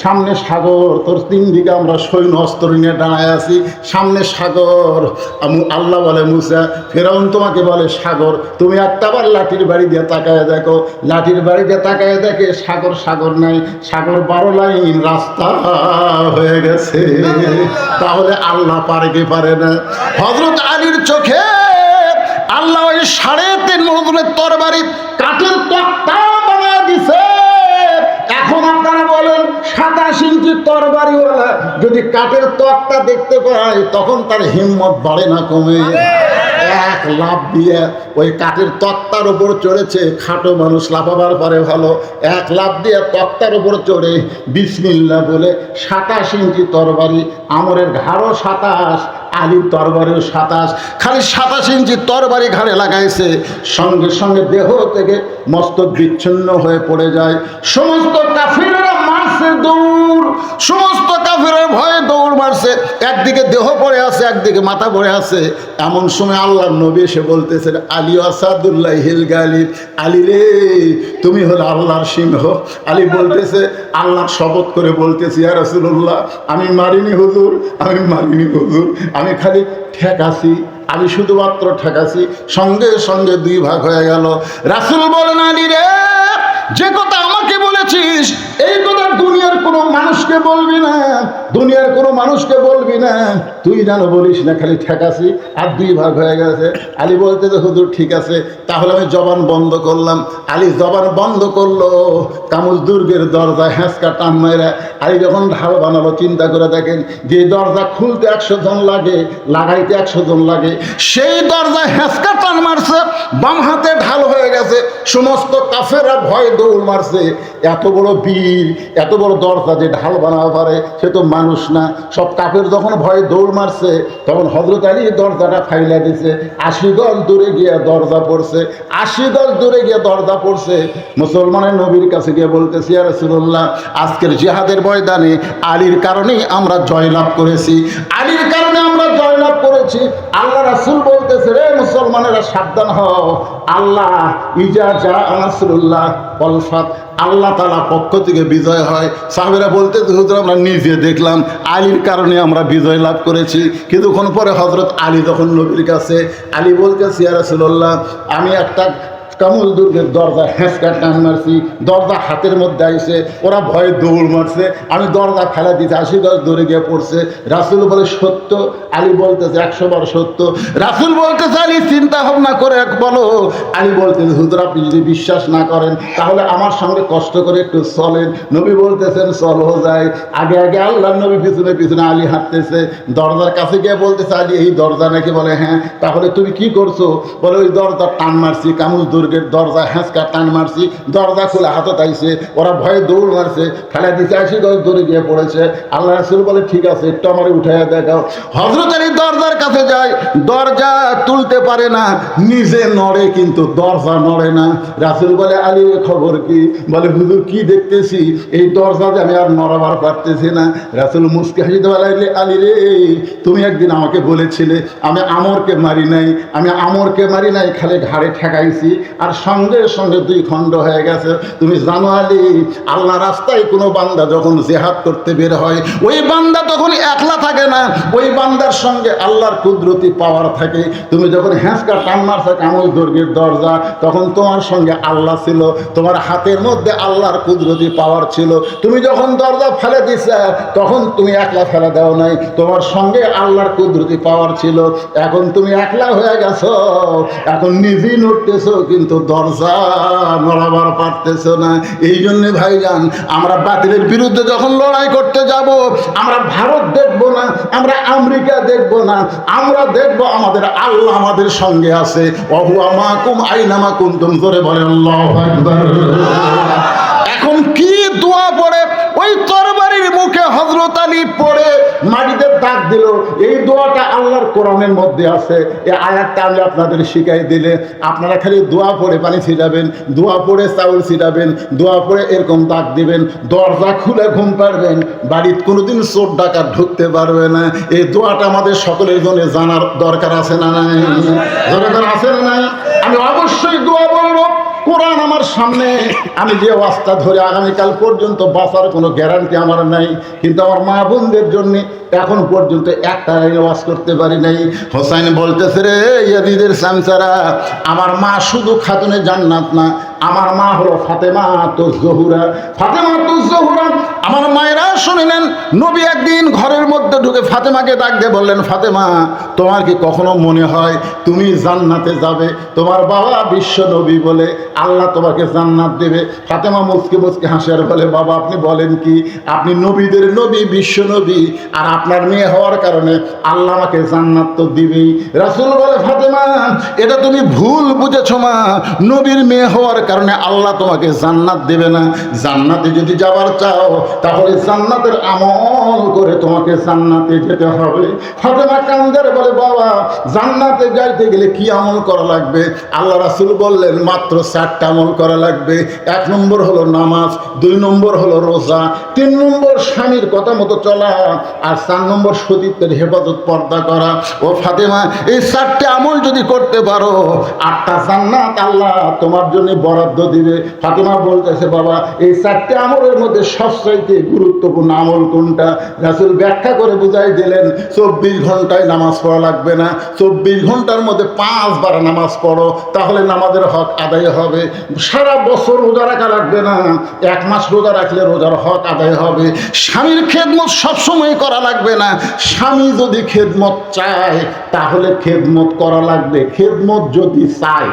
সামনে সাগর, তোর 3 দিকে আমরা সৈন্য অস্ত্র নিয়ে দাঁড়ায় আছি, সামনে সাগর। আল্লাহ বলে, মুসা, ফেরাউন তোমাকে বলে সাগর, তুমি একটাবার লাঠির বাড়ি দিয়ে তাকায় দেখো। লাঠির বাড়ি দিয়ে তাকায় দেখে সাগর, সাগর নাই, সাগর 12 লাইন রাস্তা হয়ে গেছে। তাহলে আল্লাহ পারে কি পারে না? হযরত আলীর চোখে আল্লাহ ওই 3.5 মজুরের তরবারি কাঠের তক্তা বানিয়ে দিছে। এখন আপনারা বলেন, 27 ইঞ্চি তরবারিওয়ালা যদি কাঠের তক্তা দেখতে পায়, তখন তার হিম্মত বাড়ে না কমে? এক লাফ দিয়ে ওই কাঠের তক্তার উপর চড়েছে। খাটো মানুষ লাফাবার পরে ভালো, এক লাফ দিয়ে তক্তার উপর চড়ে বিসমিল্লাহ বলে 27 ইঞ্চি তরবারি, আমরের ঘাড়ও 27, আলীর তরবারিও 27, খালি 27 ইঞ্চি তরবারি ঘাড়ে লাগাইছে। সঙ্গে সঙ্গে দেহ থেকে মস্তক বিচ্ছিন্ন হয়ে পড়ে যায়। সমস্ত কাফিররা মারছে দৌড়, সমস্ত কাফিরের ভয়ে দৌড় মারছে। একদিকে দেহ পড়ে আছে, একদিকে মাথা পড়ে আছে। এমন সময় আল্লাহর নবী এসে বলতেছেন, আলী আসাদুল্লাহ হিল গালিব, আলী রে তুমি হলো আল্লাহর সিংহ। আলী বলতেছে, আল্লাহর শপথ করে বলতেছি ইয়া রাসূলুল্লাহ, আমি মারিনি হুজুর, আমি মারিনি হুজুর, আমি খালি ঠেকাছি, আমি শুধুমাত্র ঠেকাছি। সঙ্গে সঙ্গে 2 ভাগ হয়ে গেল। রাসূল বলেন, আলী রে যে কথা আমাকে বলেছিস এই কথা দুনিয়ার কোনো মানুষকে বলবি না, দুনিয়ার কোনো মানুষকে বলবি না, তুই যেন বলিস না খালি ঠেকাছি। আর 2 ভাগ হয়ে গেছে। আলী বলতে যে হুজুর ঠিক আছে, তাহলে আমি জবান বন্ধ করলাম। আলী জবান বন্ধ করলো। কামুজ দুর্গের দরজা হ্যাঁচকা টান মেরে আলী যখন ঢাল বানালো, চিন্তা করে দেখেন যে দরজা খুলতে 100 জন লাগে, লাগাইতে 100 জন লাগে, সেই দরজা হ্যাঁচকা টান মারছে, বাম হাতে ঢাল হয়ে গেছে। সমস্ত কাফেররা ভয় দৌড় মারছে। এত বড় বীর, এত বড় দরজা যে ঢাল বানাতে পারে সে তো মানুষ না। সব কাফের যখন ভয়ে দৌড় মারছে, তখন হযরত আলী দরজাটা ফাইলা দিছে। 80 গজ দূরে গিয়ে দরজা পড়ছে, 80 গজ দূরে গিয়ে দরজা পড়ছে। মুসলমানের নবীর কাছে গিয়ে বলতেছি, ইয়া রাসূলুল্লাহ, আজকের জিহাদের ময়দানে আলীর কারণেই আমরা জয়লাভ করেছি, আলীর কারণে আমরা জয়লাভ করেছি। আল্লাহ রাসূল বলতেছে, রে মুসলমানেরা সাবধান হও, আল্লাহ ইজা যা নাসরুল্লাহ ওয়াল ফাত, আল্লাহ তাআলা পক্ষ থেকে বিজয় হয়। সাহাবীরা বলতে হুজুর আমরা নিজে দেখলাম আলীর কারণে আমরা বিজয় লাভ করেছি। কিছুক্ষণ পরে হযরত আলী যখন নবীর কাছে, আলী বলতেছে, ইয়া রাসূলুল্লাহ, আমি একটা কামুল দুর্গের দরজা হ্যাঁচকা টান মারছি, দরজা হাতের মধ্যে আইছে, ওরা ভয়ে দৌড় মারছে, আমি দরজা ফেলা দিতে 80 গজ দৌড়ে গিয়ে পড়ছে। রাসূল বলে সত্য? আলী বলতেছে 100 বার সত্য। রাসূল বলতেছে, আলী চিন্তা ভাবনা করে বলো। আলী বলতেছে, হুজুর আপনি যদি বিশ্বাস না করেন তাহলে আমার সঙ্গে কষ্ট করে একটু চলেন। নবী বলতেছেন চলো যাই। আগে আগে আল্লাহর নবী পিছনে পিছনে আলী হাঁটতেছে। দরজার কাছে গিয়ে বলতেছে, আলী এই দরজা নাকি? বলে হ্যাঁ। তাহলে তুমি কি করছো? বলে ওই দরজা টান মারছি, কামুজ দরজা হ্যাঁচকা টান মারছি, দরজা খুলে হাতত আইছে, ওরা ভয়ে দৌড় মারছে, ফেলা দিতে 80 গজ দৌড়ে গিয়ে পড়েছে। আল্লাহ রাসূল বলে ঠিক আছে, একটু আমার উঠাইয়া দেখাও। হযরত আলী দরজার কাছে যায়, দরজা তুলতে পারে না, নিজে নড়ে কিন্তু দরজা নড়ে না। রাসূল বলে, আলী খবর কি? বলে হুজুর কি দেখতেছি, এই দরজা যে আমি আর নড়াবার পারতেছি না। রাসূল মুস্কি হাসিতে বলে, আলী রে তুমি একদিন আমাকে বলেছিলে আমি আমরকে মারি নাই, আমি আমরকে মারি নাই, খালি ঘাড়ে ঠেকাইছি, আর সঙ্গে সঙ্গে 2 খণ্ড হয়ে গেছে। তুমি জানো আলী, আল্লাহ রাস্তায় কোনো বান্দা যখন জিহাদ করতে বের হয়, ওই বান্দা তখন একলা থাকে না, ওই বান্দার সঙ্গে আল্লাহর কুদরতি পাওয়ার থাকে। তুমি যখন হ্যাঁচকা টান মারছো কামুজ দুর্গের দরজা, তখন তোমার সঙ্গে আল্লাহ ছিল, তোমার হাতের মধ্যে আল্লাহর কুদরতি পাওয়ার ছিল। তুমি যখন দরজা ফেলে দিছে, তখন তুমি একলা ফেলে দাও নাই, তোমার সঙ্গে আল্লাহর কুদরতি পাওয়ার ছিল। এখন তুমি একলা হয়ে গেছো, এখন নিজেই নড়তেছো কিন্তু দরজা নড়াবার পারতেছো না। এই জন্য ভাইজান, আমরা বাতিলের বিরুদ্ধে যখন লড়াই করতে যাব, আমরা ভারত দেখব না, আমরা আমেরিকা দেখব না, আমরা দেখব আমাদের আল্লাহ আমাদের সঙ্গে আছে। ওয়াহুয়া মাকুম আইনামা কুনতুম, জোরে বলেন আল্লাহু আকবার। এখন কি দোয়া পড়ে ওই তরবারির মুখে হযরত আলী পড়ে মাটিতে দাগ দিল, এই দোয়াটা আল্লাহর কোরআনের মধ্যে আছে। এই আয়াতটা আমি আপনাদের শিখাই দিলে আপনারা খালি দোয়া পড়ে পানি ছিটাবেন, দোয়া পড়ে চাউল ছিটাবেন, দোয়া পড়ে এরকম দাগ দিবেন, দরজা খুলে ঘুম পারবেন, বাড়িতে কোনোদিন চোর ডাকাত ঢুকতে পারবে না। এই দোয়াটা আমাদের সকলের জন্য জানার দরকার আছে না নাই? দরকার আছে না নাই? আমি অবশ্যই দোয়া বলবো। কোরআন আমার সামনে, আমি যে ওয়াজটা ধরে আগামীকাল পর্যন্ত বাঁচার কোনো গ্যারান্টি আমার নাই, কিন্তু আমার মা বোনদের জন্য এখন পর্যন্ত একটা ওয়াজ করতে পারি নাই। হোসাইন বলতেছে, রে ইয়াজিদের সামসারা, আমার মা শুধু খাতুনে জান্নাত না, আমার মা হলো ফাতেমা তুজ জহুরা, ফাতেমা তুজ জহুরা। আমার মায়েরা শুনিলেন, নবী একদিন ঘরের মধ্যে ঢুকে ফাতেমাকে ডাক দিয়ে বললেন, ফাতেমা তোমার কি কখনো মনে হয় তুমি জান্নাতে যাবে? তোমার বাবা বিশ্ব নবী বলে আল্লাহ তোমাকে জান্নাত দেবে। ফাতেমা মুচকে মুচকে হাসে আর বলে, বাবা আপনি বলেন কি? আপনি নবীদের নবী, বিশ্ব নবী, আর আপনার মেয়ে হওয়ার কারণে আল্লাহ আমাকে জান্নাত তো দিবেই। রাসূল বলে, ফাতেমা এটা তুমি ভুল বুঝেছো মা। নবীর মেয়ে হওয়ার কারণে আল্লাহ তোমাকে জান্নাত দেবে না। জান্নাতে যদি যাবার চাও তাহলে জান্নাতের আমল করে তোমাকে জান্নাতে যেতে হবে। ফাতেমা কান্দার বলে, বাবা জান্নাতে যাইতে গেলে কি আমল করা লাগবে? আল্লাহ রাসূল বললেন মাত্র 4টা আমল করা লাগবে। 1 নম্বর হলো নামাজ, 2 নম্বর হলো রোজা, 3 নম্বর স্বামীর কথা মতো চলা, আর 4 নম্বর সতীত্বের হেফাজত, পর্দা করা। ও ফাতেমা, এই 4টে আমল যদি করতে পারো 8টা জান্নাত আল্লাহ তোমার জন্য বরাদ্দ দিবে। ফাতেমা বলতেছে, বাবা এই 4টে আমলের মধ্যে সবচাইতে গুরুত্বপূর্ণ আমল কোনটা? রাসূল ব্যাখ্যা করে বুঝাই দিলেন, 24 ঘন্টায় নামাজ পড়া লাগবে না, 24 ঘন্টার মধ্যে 5 বার নামাজ পড়ো, তাহলে নামাজের হক আদায় হবে। সারা বছর রোজা রাখা লাগবে না, 1 মাস রোজা রাখলে রোজার হক আদায় হবে। স্বামীর খেদমত সবসময় করা লাগবে না, স্বামী যদি খেদমত চায় তাহলে খেদমত করা লাগবে। খেদমত যদি চায়,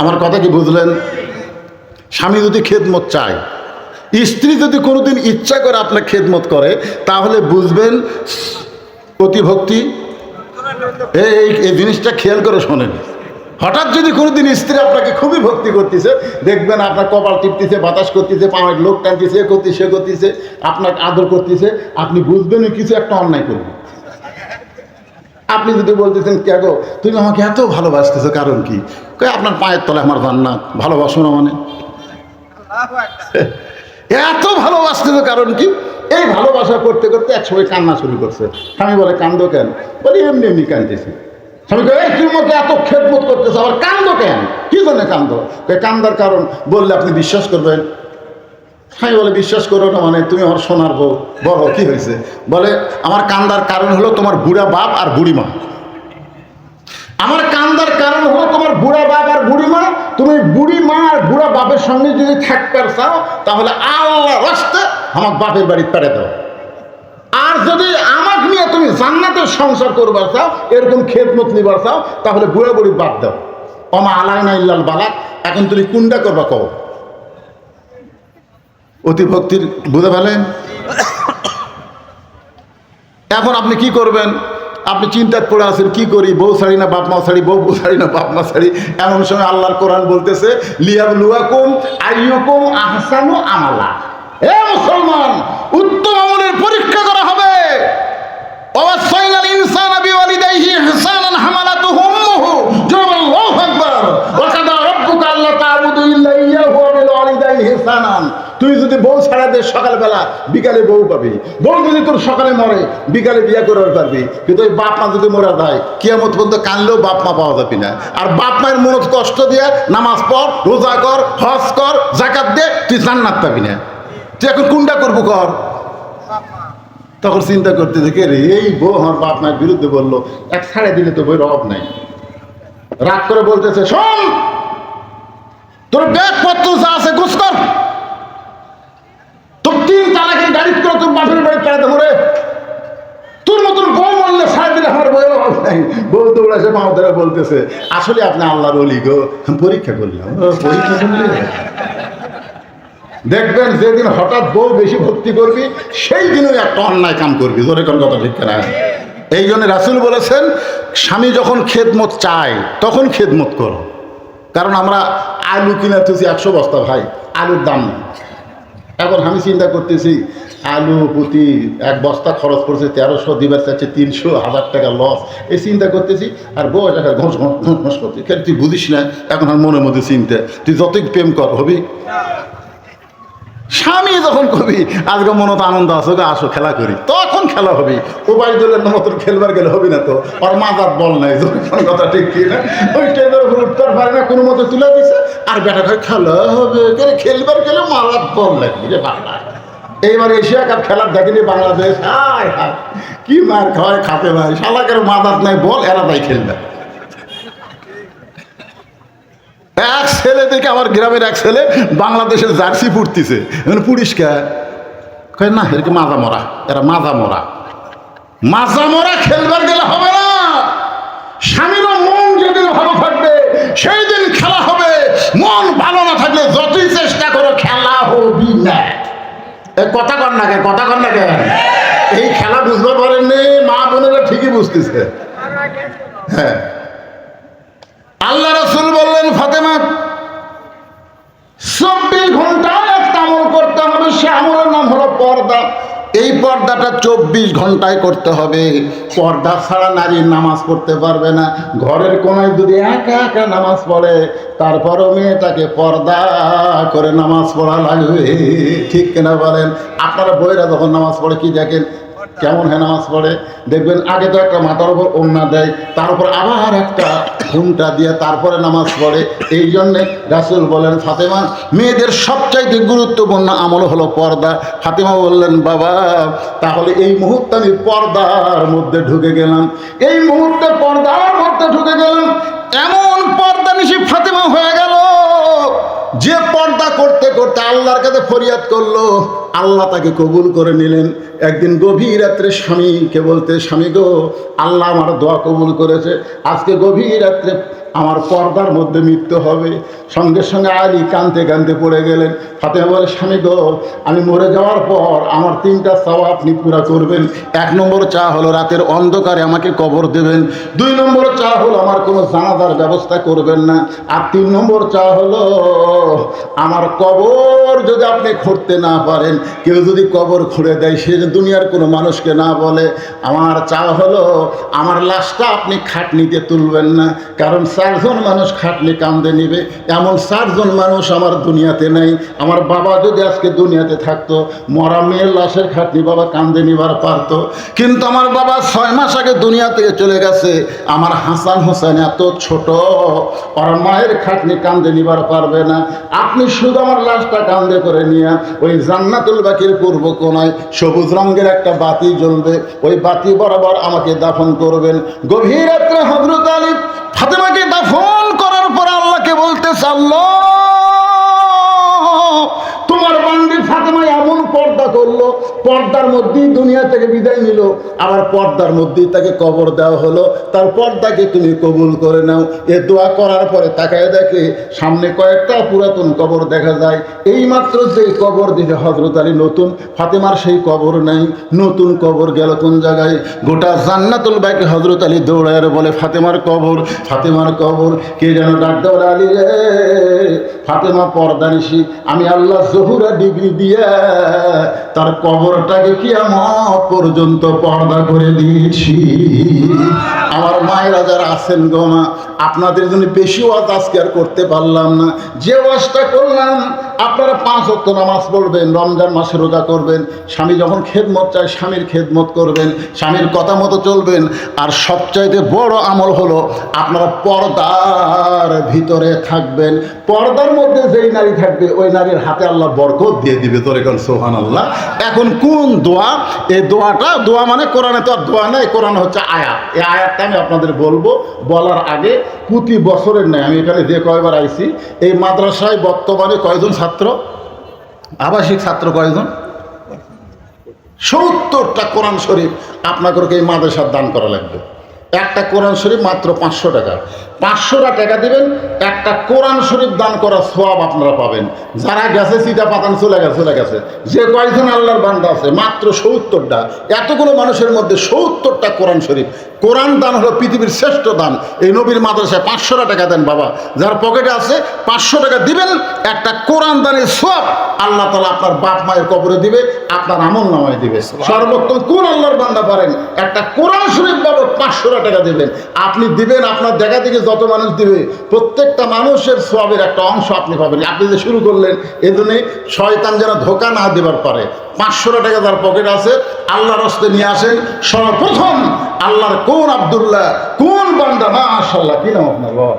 আমার কথা কি বুঝলেন? স্বামী যদি খেদমত চায়, স্ত্রী যদি কোনোদিন ইচ্ছা করে আপনার খেদমত করে, তাহলে বুঝবেন প্রতিভক্তি। এই জিনিসটা খেয়াল করে শোনেন। হঠাৎ যদি কোনোদিন স্ত্রী আপনাকে খুবই ভক্তি করতেছে, দেখবেন আপনার কপাল টিপতেছে, বাতাস করতেছে, পায়ের লোক টানতেছে, সে করতেছে, আপনাকে আদর করতেছে, আপনি বুঝবেন কিছু একটা অন্যায় করবে। আপনি যদি বলতেছেন, কে গো তুমি আমাকে এত ভালোবাসতেছো, কারণ কি? আপনার পায়ের তলায় আমার জান্নাত। ভালোবাসো না মানে? এত ভালোবাসতেছো কারণ কি? এই ভালোবাসা করতে করতে একসময় কান্না শুরু করছে। স্বামী বলে, কান্দো কেন? বলি, এমনি এমনি কান্দতেছি। স্বামী কয়, এই তুমি আমাকে এত খেদমত করতেছো, আবার কান্দো কেন? কি জন্য কান্দো? কান্দার কারণ বললে আপনি বিশ্বাস করবেন। স্বামী বলে, বিশ্বাস করো না মানে? তুমি আমার সোনার বউ, বলো কি হয়েছে? বলে, আমার কান্দার কারণ হলো তোমার বুড়া বাপ আর বুড়ি মা। আমার কান্দার কারণ হলো তোমার বুড়া বাপ আর বুড়ি মা। তুমি বুড়ি মা আর বুড়া বাপের সঙ্গে যদি থাকতে চাও তাহলে আল্লাহর রাস্তে আমার বাপের বাড়ি পেড়ে দাও। আর যদি আমাকে নিয়ে তুমি জান্নাতের সংসার করবার চাও, এরকম খেদমত নিবার চাও, তাহলে বুড়া বুড়ি বাদ দাও। অমা আলাইনা ইল্লাল বালাক। এখন তুমি কোনটা করবা কও? অতি ভক্তির বুঝে ফেলেন। এখন আপনি কি করবেন? আপনি চিন্তায় পড়ে আছেন, কি করি? বউ ছাড়ি না বাপ মা ছাড়ি, বউ ছাড়ি না বাপ মা ছাড়ি। এমন সময় আল্লাহর কোরআন বলতেছে, লিয়াবলুয়াকুম আইয়ুকুম আহসানু আমালা। হে মুসলমান, উত্তম আমলের পরীক্ষা করা হবে। ওয়াসাইনাল ইনসানা বিওয়ালিদাইহি ইহসানান হামালাতুহু উম্মুহু। আল্লাহু আকবার। ওয়া কাদা রাব্বুকা আল্লা তা'বুদু ইল্লা ইয়্যাহু ওয়া বিল ওয়ালিদাইনি ইহসানান। তুই যদি বউ ছাড়া দে, সকালবেলা বিকালে বউ পাবি। বউ যদি তোর সকালে মরে, বিকালে বিয়ে করে পারবি। কিন্তু ওই বাপ মা যদি মরে যায়, কিয়ামত পর্যন্ত কানলেও বাপ মা পাওয়া যাবি না। আর বাপ মায়ের মনে কষ্ট দিয়ে নামাজ পড়, রোজা কর, হজ কর, যাকাত দে, তুই জান্নাত পাবি না। তুই এখন কোনটা করবো কর? তখন চিন্তা করতে দেখে রে, এই বউ আমার বাপ মায়ের বিরুদ্ধে বললো, এক ছাড়ে দিলে তো বইয়ের অভাব নাই। রাগ করে বলতেছে, শোন, তোর ব্যাগপত্র যা আছে গোছ কর। তোর 3 তালাকের গাড়ি করে তোর বাপের বাড়ি পেড়ে দেবো রে। তোর মতন বউ মরলে ছাড় দিলে আমার বইয়ের অভাব নাই। বউ দৌড়াছে, মা ধরে বলতেছে, আসলে আপনি আল্লাহর ওলি গো, পরীক্ষা করলাম। পরীক্ষা করলে দেখবেন যেদিন হঠাৎ বউ বেশি ভক্তি করবি, সেই দিনও একটা অন্যায় কাম করবি। জোরে কোন কথা ঠিক না? এই জন্য রাসূল বলেছেন, স্বামী যখন খেদমত চায় তখন খেদমত করো। কারণ আমরা আলু কিনে তুছি 100 বস্তা, ভাই আলুর দাম নেই। এখন আমি চিন্তা করতেছি, আলু প্রতি 1 বস্তা খরচ পড়ছে 1300, দিবার চাচ্ছে 300, 1000 টাকা লস। এই চিন্তা করতেছি, আর বউ টাকা ঘষ ঘষ করতে। তুই বুঝিস না এখন আর মনের মধ্যে চিন্তা। তুই যতই প্রেম কর হবি, স্বামী যখন কবি আজকে মনত আনন্দ আসো, আসো খেলা করি, তখন খেলা হবি। ওবায়দুলের মতন খেলবার গেলে হবি না তো, আর মাজার বল নাই। যখন কথা ঠিক কি না, ওই ট্রেনের উপর উঠতে পারে না, কোনো মতো তুলে দিছে, আর বেটা খায় খেলা হবে। খেলবার গেলে মাজার বল লাগবে রে বাংলা। এইবার এশিয়া কাপ খেলার দেখেনি বাংলাদেশ, হায় হায় কি মার খাওয়ায় খাতে ভাই। শালাকের মাজার নাই, বল এরা তাই খেলবে। এক ছেলে দেখে, আমার গ্রামের এক ছেলে বাংলাদেশের জার্সি পড়তেছে, মানে পরিষ্কার না, এরকম মাজা মরা, এরা মাজা মরা। মাজা মরা খেলবার গেলে হবে না। স্বামীরও মন যেদিন ভালো থাকবে সেই দিন খেলা হবে। মন ভালো না থাকলে যতই চেষ্টা করো খেলা হবি না। কথা কর না কেন? কথা কর না কেন? এই খেলা বুঝতে পারেননি, মা বোনেরা ঠিকই বুঝতেছে। হ্যাঁ, আল্লাহ এই পর্দাটা 24 ঘন্টায় করতে হবে। পর্দা ছাড়া নারী নামাজ পড়তে পারবে না। ঘরের কোনায় যদি একা একা নামাজ পড়ে, তারপরও মেয়েটাকে পর্দা করে নামাজ পড়া লাগবে। ঠিক কিনা বলেন? আপনারা বইরা যখন নামাজ পড়ে কি দেখেন? কেমন হ্যাঁ নামাজ পড়ে দেখবেন, আগে তো একটা মাথার উপর ওড়না দেয়, তার উপর আবার একটা ঘুমটা দিয়ে তারপরে নামাজ পড়ে। এই জন্যে রাসূল বলেন, ফাতেমা, মেয়েদের সবচাইতে গুরুত্বপূর্ণ আমল হলো পর্দা। ফাতেমা বললেন, বাবা তাহলে এই মুহূর্তে আমি পর্দার মধ্যে ঢুকে গেলাম। এই মুহূর্তে পর্দার মধ্যে ঢুকে গেলাম। এমন পর্দা নিশি ফাতেমা হয়ে গেল যে পর্দা করতে করতে আল্লাহর কাছে ফরিয়াদ করলো, আল্লাহ তাকে কবুল করে নিলেন। একদিন গভীর রাত্রে স্বামীকে বলতে, স্বামী গো, আল্লাহ আমার দোয়া কবুল করেছে, আজকে গভীর রাত্রে আমার পর্দার মধ্যে মৃত্যু হবে। সঙ্গে সঙ্গে আলী কাঁদতে কাঁদতে পড়ে গেলেন। ফাতেমা বলে, স্বামী গো, আমি মরে যাওয়ার পর আমার 3টা চাওয়া আপনি পুরা করবেন। 1 নম্বর চা হলো রাতের অন্ধকারে আমাকে কবর দেবেন। 2 নম্বর চা হলো আমার কোনো জানাজার ব্যবস্থা করবেন না। আর 3 নম্বর চা হলো আমার কবর যদি আপনি খুঁড়তে না পারেন, কেউ যদি কবর খুঁড়ে দেয়, সে যে দুনিয়ার কোনো মানুষকে না বলে, আমার চা হলো আমার লাশটা আপনি খাটনিতে তুলবেন না। কারণ 4 জন মানুষ খাটনি কান্দে নিবে, এমন 4 জন মানুষ আমার দুনিয়াতে নেই। আমার বাবা যদি আজকে দুনিয়াতে থাকতো, মরা মেয়ের লাশের খাটনি বাবা কান্দে নিবার পারতো, কিন্তু আমার বাবা 6 মাস আগে দুনিয়া থেকে চলে গেছে। আমার হাসান হোসেন এত ছোট, ওর মায়ের খাটনি কান্দে নিবার পারবে না। আপনি শুধু আমার লাশটা কান্দে করে নিয়ে ওই জান্নাতুল বাকির পূর্ব কোনায় সবুজ রঙের একটা বাতি জ্বলবে, ওই বাতি বরাবর আমাকে দাফন করবেন। গভীর রাত্রে হযরত আলী ফাতেমাকে দাফন করার পর আল্লাহকে বলতেছে, আল্লাহ, তোমার বান্দি ফাতেমা এমন পর্দা করলো, পর্দার মধ্যেই দুনিয়া থেকে বিদায় নিল, আবার পর্দার মধ্যেই তাকে কবর দেওয়া হলো, তার পর্দাকে তুমি কবুল করে নাও। এ দোয়া করার পরে তাকায় দেখে সামনে কয়েকটা পুরাতন কবর দেখা যায়। এইমাত্র যেই কবর দিকে হযরত আলী নতুন, ফাতেমার সেই কবর নাই, নতুন কবর গেল কোন জায়গায়? গোটা জান্নাতুল বাকি হযরত আলী দৌড়ায় বলে, ফাতেমার কবর, ফাতেমার কবর। কে যেন ডাক দেওয়া, আলী রে, ফাতেমা পর্দা নিশি, আমি আল্লাহ জহুরা ডিগ্রি দিয়ে তার কবরটাকে কিয়ামত পর্যন্ত পর্দা করে দিয়েছি। আমার মায়েরা যারা আছেন গো মা, আপনাদের জন্য বেশি ওয়াজ আজকে আর করতে পারলাম না। যে ওয়াজটা করলাম, আপনারা 5 ওয়াক্ত নামাজ পড়বেন, রমজান মাসে রোজা করবেন, স্বামী যখন খেদমত চায় স্বামীর খেদমত করবেন, স্বামীর কথা মতো চলবেন। আর সবচাইতে বড় আমল হলো আপনারা পর্দার ভিতরে থাকবেন। পর্দার মধ্যে যেই নারী থাকবে, ওই নারীর হাতে আল্লাহ বরকত দিয়ে দিবে। তোর এখন সুবহানাল্লাহ। এখন কোন দোয়া? এই দোয়াটা, দোয়া মানে কোরআনে তো আর দোয়া নেই, কোরআন হচ্ছে আয়াত। এই আয়াতটা আমি আপনাদের বলবো, বলার আগে প্রতি বছরের নেই, আমি এখানে যে কয়বার আইছি, এই মাদ্রাসায় বর্তমানে কয়জন ছাত্র, আবাসিক ছাত্র কয়জন? 70টা কোরআন শরীফ আপনাদেরকে এই মাদ্রাসার দান করা লাগবে। একটা কোরআন শরীফ মাত্র 500 টাকা। 500টা টাকা দিবেন, একটা কোরআন শরীফ দান করার সওয়াব আপনারা পাবেন। যারা গেছে সিটা পাতান চলে গেছে, যে কয়েকজন আল্লাহর বান্দা আছে, মাত্র 70টা। এতগুলো মানুষের মধ্যে 70টা কোরআন শরীফ। কোরআন দান হলো পৃথিবীর শ্রেষ্ঠ দান। এই নবীর মাদ্রাসায় 500টা টাকা দেন বাবা। যার পকেটে আছে 500 টাকা দিবেন, একটা কোরআন দানের সওয়াব আল্লাহ তাআলা আপনার বাপ মায়ের কবরে দিবে, আপনার আমল নামায় দিবে। সর্বোত্তম কোন আল্লাহর বান্দা পারেন একটা কোরআন শরীফ বাবদ 500 টাকা দিবেন? আপনি দিবেন, আপনার দেখা থেকে যত মানুষ দিবে, প্রত্যেকটা মানুষের সওয়াবের একটা অংশ আপনি পাবেন। আপনি যে শুরু করলেন, এজন্য শয়তান যেন ধোঁকা না দেবার পারে। 500 টাকা যার পকেট আছে, আল্লাহর হস্তে নিয়ে আসেন। সর্বপ্রথম আল্লাহর কোন আব্দুল্লাহ, কোন বান্দা, মাশাআল্লাহ, কি নাম আপনার বাবা?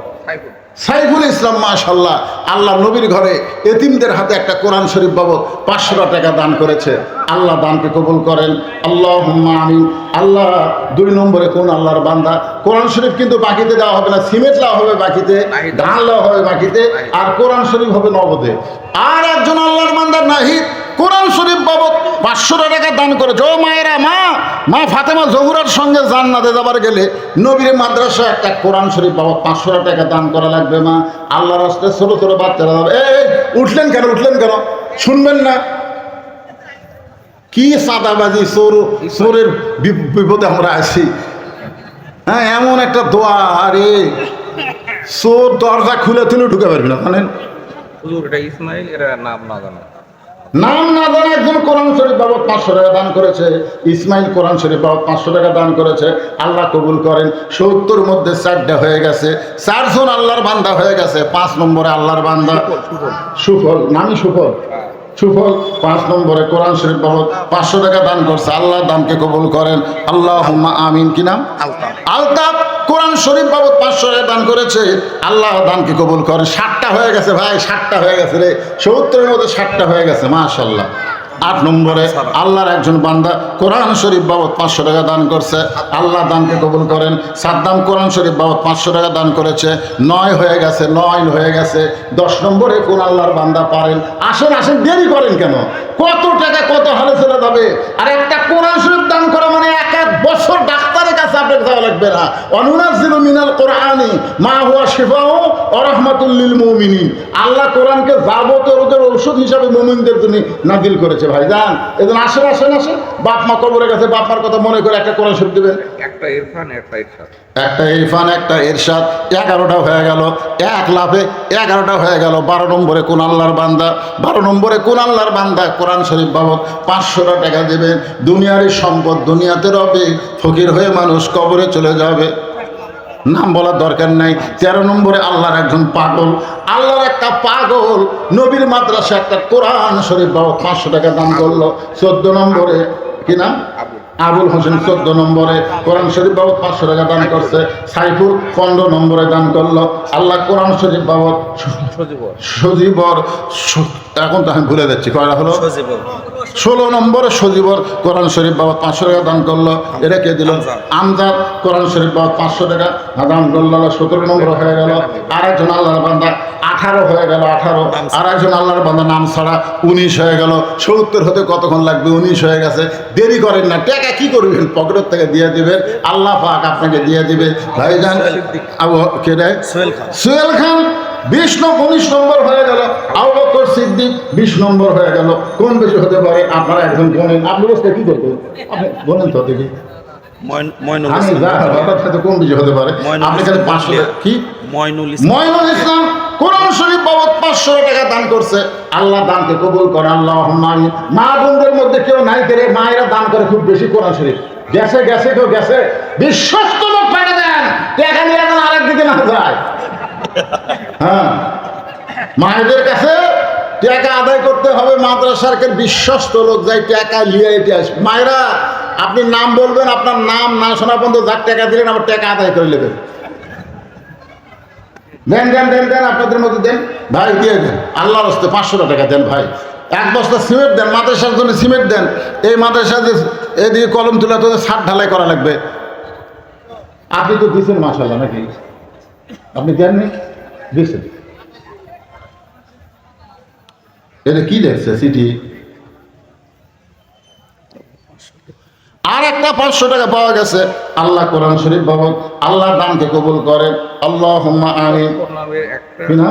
সাইফুল ইসলাম, মাশাআল্লাহ, আল্লাহ নবীর ঘরে এতিমদের হাতে একটা কোরআন শরীফ বাবদ 500 টাকা দান করেছে। আল্লাহ দানকে কবুল করেন, আল্লাহুম্মা আমিন। আল্লাহ 2 নম্বরে কোন আল্লাহর বান্দা, কোরআন শরীফ কিন্তু বাকিতে দেওয়া হবে না, সিমেন্ট দেওয়া হবে বাকিতে, ধান দেওয়া হবে বাকিতে, আর কোরআন শরীফ হবে নগদে। আর একজন আল্লাহর বান্দার নাহিদ কোরআন শরীফ বাবদ 500 টাকা দান করেছে। ও মায়েরা, মা ফাতেমা জহুরার সঙ্গে জান্নাতে যাবার গেলে নবীর মাদ্রাসা একটা কোরআন শরীফ বাবদ 500 টাকা দান করা লাগবে। মা, আল্লাহর রাস্তে ছোট ছোট বাচ্চারা, এই উঠলেন কেন শুনবেন না? কি সাদাবাজি, চোরের বিপদে আমরা আছি। হ্যাঁ, এমন একটা দোয়া, আরে চোর দরজা খুলে তুলে ঢুকে পারবি না, জানেন? হুজুর, এটা ইসমাইল, এর নাম না জানো? নাম না জানা একজন কোরআন শরীফ বাবদ 500 টাকা দান করেছে। ইসমাইল কোরআন শরীফ বাবদ 500 টাকা দান করেছে। আল্লাহ কবুল করেন। 70 মধ্যে 4টা হয়ে গেছে, 4 জন আল্লাহর বান্দা হয়ে গেছে। 5 নম্বরে আল্লাহর বান্দা সুফল, নামই সুফল, সুফল 5 নম্বরে কোরআন শরীফ বাবদ 500 টাকা দান করছে। আল্লাহ দানকে কবুল করেন, আল্লাহুম্মা আমিন। কি নাম? আলতাফ। আলতাফ কোরআন শরীফ বাবদ 500 টাকা দান করেছে। আল্লাহ দানকে কবুল করেন। 60টা হয়ে গেছে ভাই, 60টা হয়ে গেছে রে। 70-এর মধ্যে 60টা হয়ে গেছে, মাশাআল্লাহ। 8 নম্বরে আল্লাহর একজন বান্দা কোরআন শরীফ বাবদ 500 টাকা দান করছে। আল্লাহ দানকে কবুল করেন। সাদ্দাম কোরআন শরীফ বাবদ 500 টাকা দান করেছে। 9 হয়ে গেছে, 9 হয়ে গেছে। 10 নম্বরে কোন আল্লাহর বান্দা পারেন? আসেন আসেন, দেরি করেন কেন? কত টাকা কত হালে চলে যাবে। আর একটা কোরআন শরীফ দান করা মানে এক বছর ডাক্তারের কাছে আপনাকে যাওয়া লাগবে না। অনুনাজ্জিলু মিনাল কোরআনি মা হুয়া শিফাউ ওয়া রাহমাতুল লিল মুমিনিন। আল্লাহ কোরআনকে যাবতীয় রোগের ঔষধ হিসাবে মুমিনদের জন্য নাজিল করেছে। ভাইজান এজন্য আসেন আসেন আসেন, বাপ মা কবরে গেছে, বাপ মার কথা মনে করে একটা কোরআন শরীফ দিবেন। একটা ইরফান, একটা ইরশাদ। একটা ইরফান, একটা ইরশাদ, 11টা হয়ে গেল। 1 লাফে 11টা হয়ে গেল। 12 নম্বরে কোন আল্লাহর বান্দা, 12 নম্বরে কোন আল্লাহর বান্দা কোরআন শরীফ বাবদ 500 টাকা দেবেন। দুনিয়ারই সম্পদ দুনিয়াতে রবে, ফকির হয়ে মানুষ কবরে চলে যাবে, নাম বলার দরকার নাই। 13 নম্বরে আল্লাহর একজন পাগল, আল্লাহর একটা পাগল নবীর মাদ্রাসা একটা কোরআন শরীফ বাবদ 500 টাকা দান করলো। 14 নম্বরে কি নাম? আবুল হোসেন 14 নম্বরে কোরআন শরীফ বাবদ 500 টাকা দান করছে। সাইফুল 15 নম্বরে দান করলো। আল্লাহ কোরআন শরীফ বাবদ সজীবর, এখন তো আমি ভুলে যাচ্ছি কয়টা হলো, 16 নম্বরে সজীবর কোরআন শরীফ বাবদ 500 টাকা দান করলো। এটা কে দিল? আমজাদ কোরআন শরীফ বাবদ 500 টাকা দান করলো। 17 নম্বর হয়ে গেল। আর একজন আল্লাহর বান্দা 18 হয়ে গেল, 18। আর একজন আল্লাহর বান্দা নাম ছাড়া 19 হয়ে গেল। 70 হতে কতক্ষণ লাগবে? 19 হয়ে গেছে। দেরি করেন না, টাকা কি করবেন? পকেটের থেকে দিয়ে দিবেন, আল্লাহ পাক আপনাকে দিয়ে দিবে। ভাইজান কে দেয়? সোহেল খান 19 নম্বর হয়ে গেল। আবু বকর সিদ্দিক 20 নম্বর হয়ে গেল। কোন বেশি হতে পারে? আপনারা একজন বলেন, আপনি বসতে কি করবেন? আপনি বলেন তো দেখি, আমি যা হঠাৎ সাথে কোন বেশি হতে পারে? আপনি খালি 500 কি? ময়নুল ইসলাম কোরআন শরীফ বাবদ 500 টাকা দান করছে। আল্লাহ দানকে কবুল করে, আল্লাহুম্মা আমিন। মা বোনদের মধ্যে কেউ নাই করে, মায়েরা দান করে খুব বেশি কোরআন শরীফ। গেছে গেছে কেউ গেছে, বিশ্বস্ত লোক পাঠিয়ে দেন, টাকা নিয়ে এখন আরেক দিকে না যায়। হ্যাঁ, মায়েদের কাছে টাকা আদায় করতে হবে। মাদ্রাসার বিশ্বস্ত লোক যাই টাকা লিয়ে এটি আসবে। মায়েরা আপনি নাম বলবেন, আপনার নাম না শোনা পর্যন্ত যার টাকা দিলেন আবার টাকা আদায় করে নেবেন। দেন দেন দেন দেন, আপনাদের মধ্যে দেন ভাই, দিয়ে দেন আল্লাহর হস্তে 500 টাকা দেন ভাই। 1 বস্তা সিমেন্ট দেন, মাদ্রাসার জন্য সিমেন্ট দেন। এই মাদ্রাসা যে এদিকে কলম তুলে তো ছাদ ঢালাই করা লাগবে। আপনি তো দিচ্ছেন মাশাআল্লাহ, নাকি আপনি দেননি? দিচ্ছেন। এটা কি দেখছে চিঠি? আর একটা 500 টাকা পাওয়া গেছে। আল্লাহ কোরআন শরীফ বাবদ আল্লাহ দানকে কবুল করেন, আল্লাহুম্মা আমিন। কি না?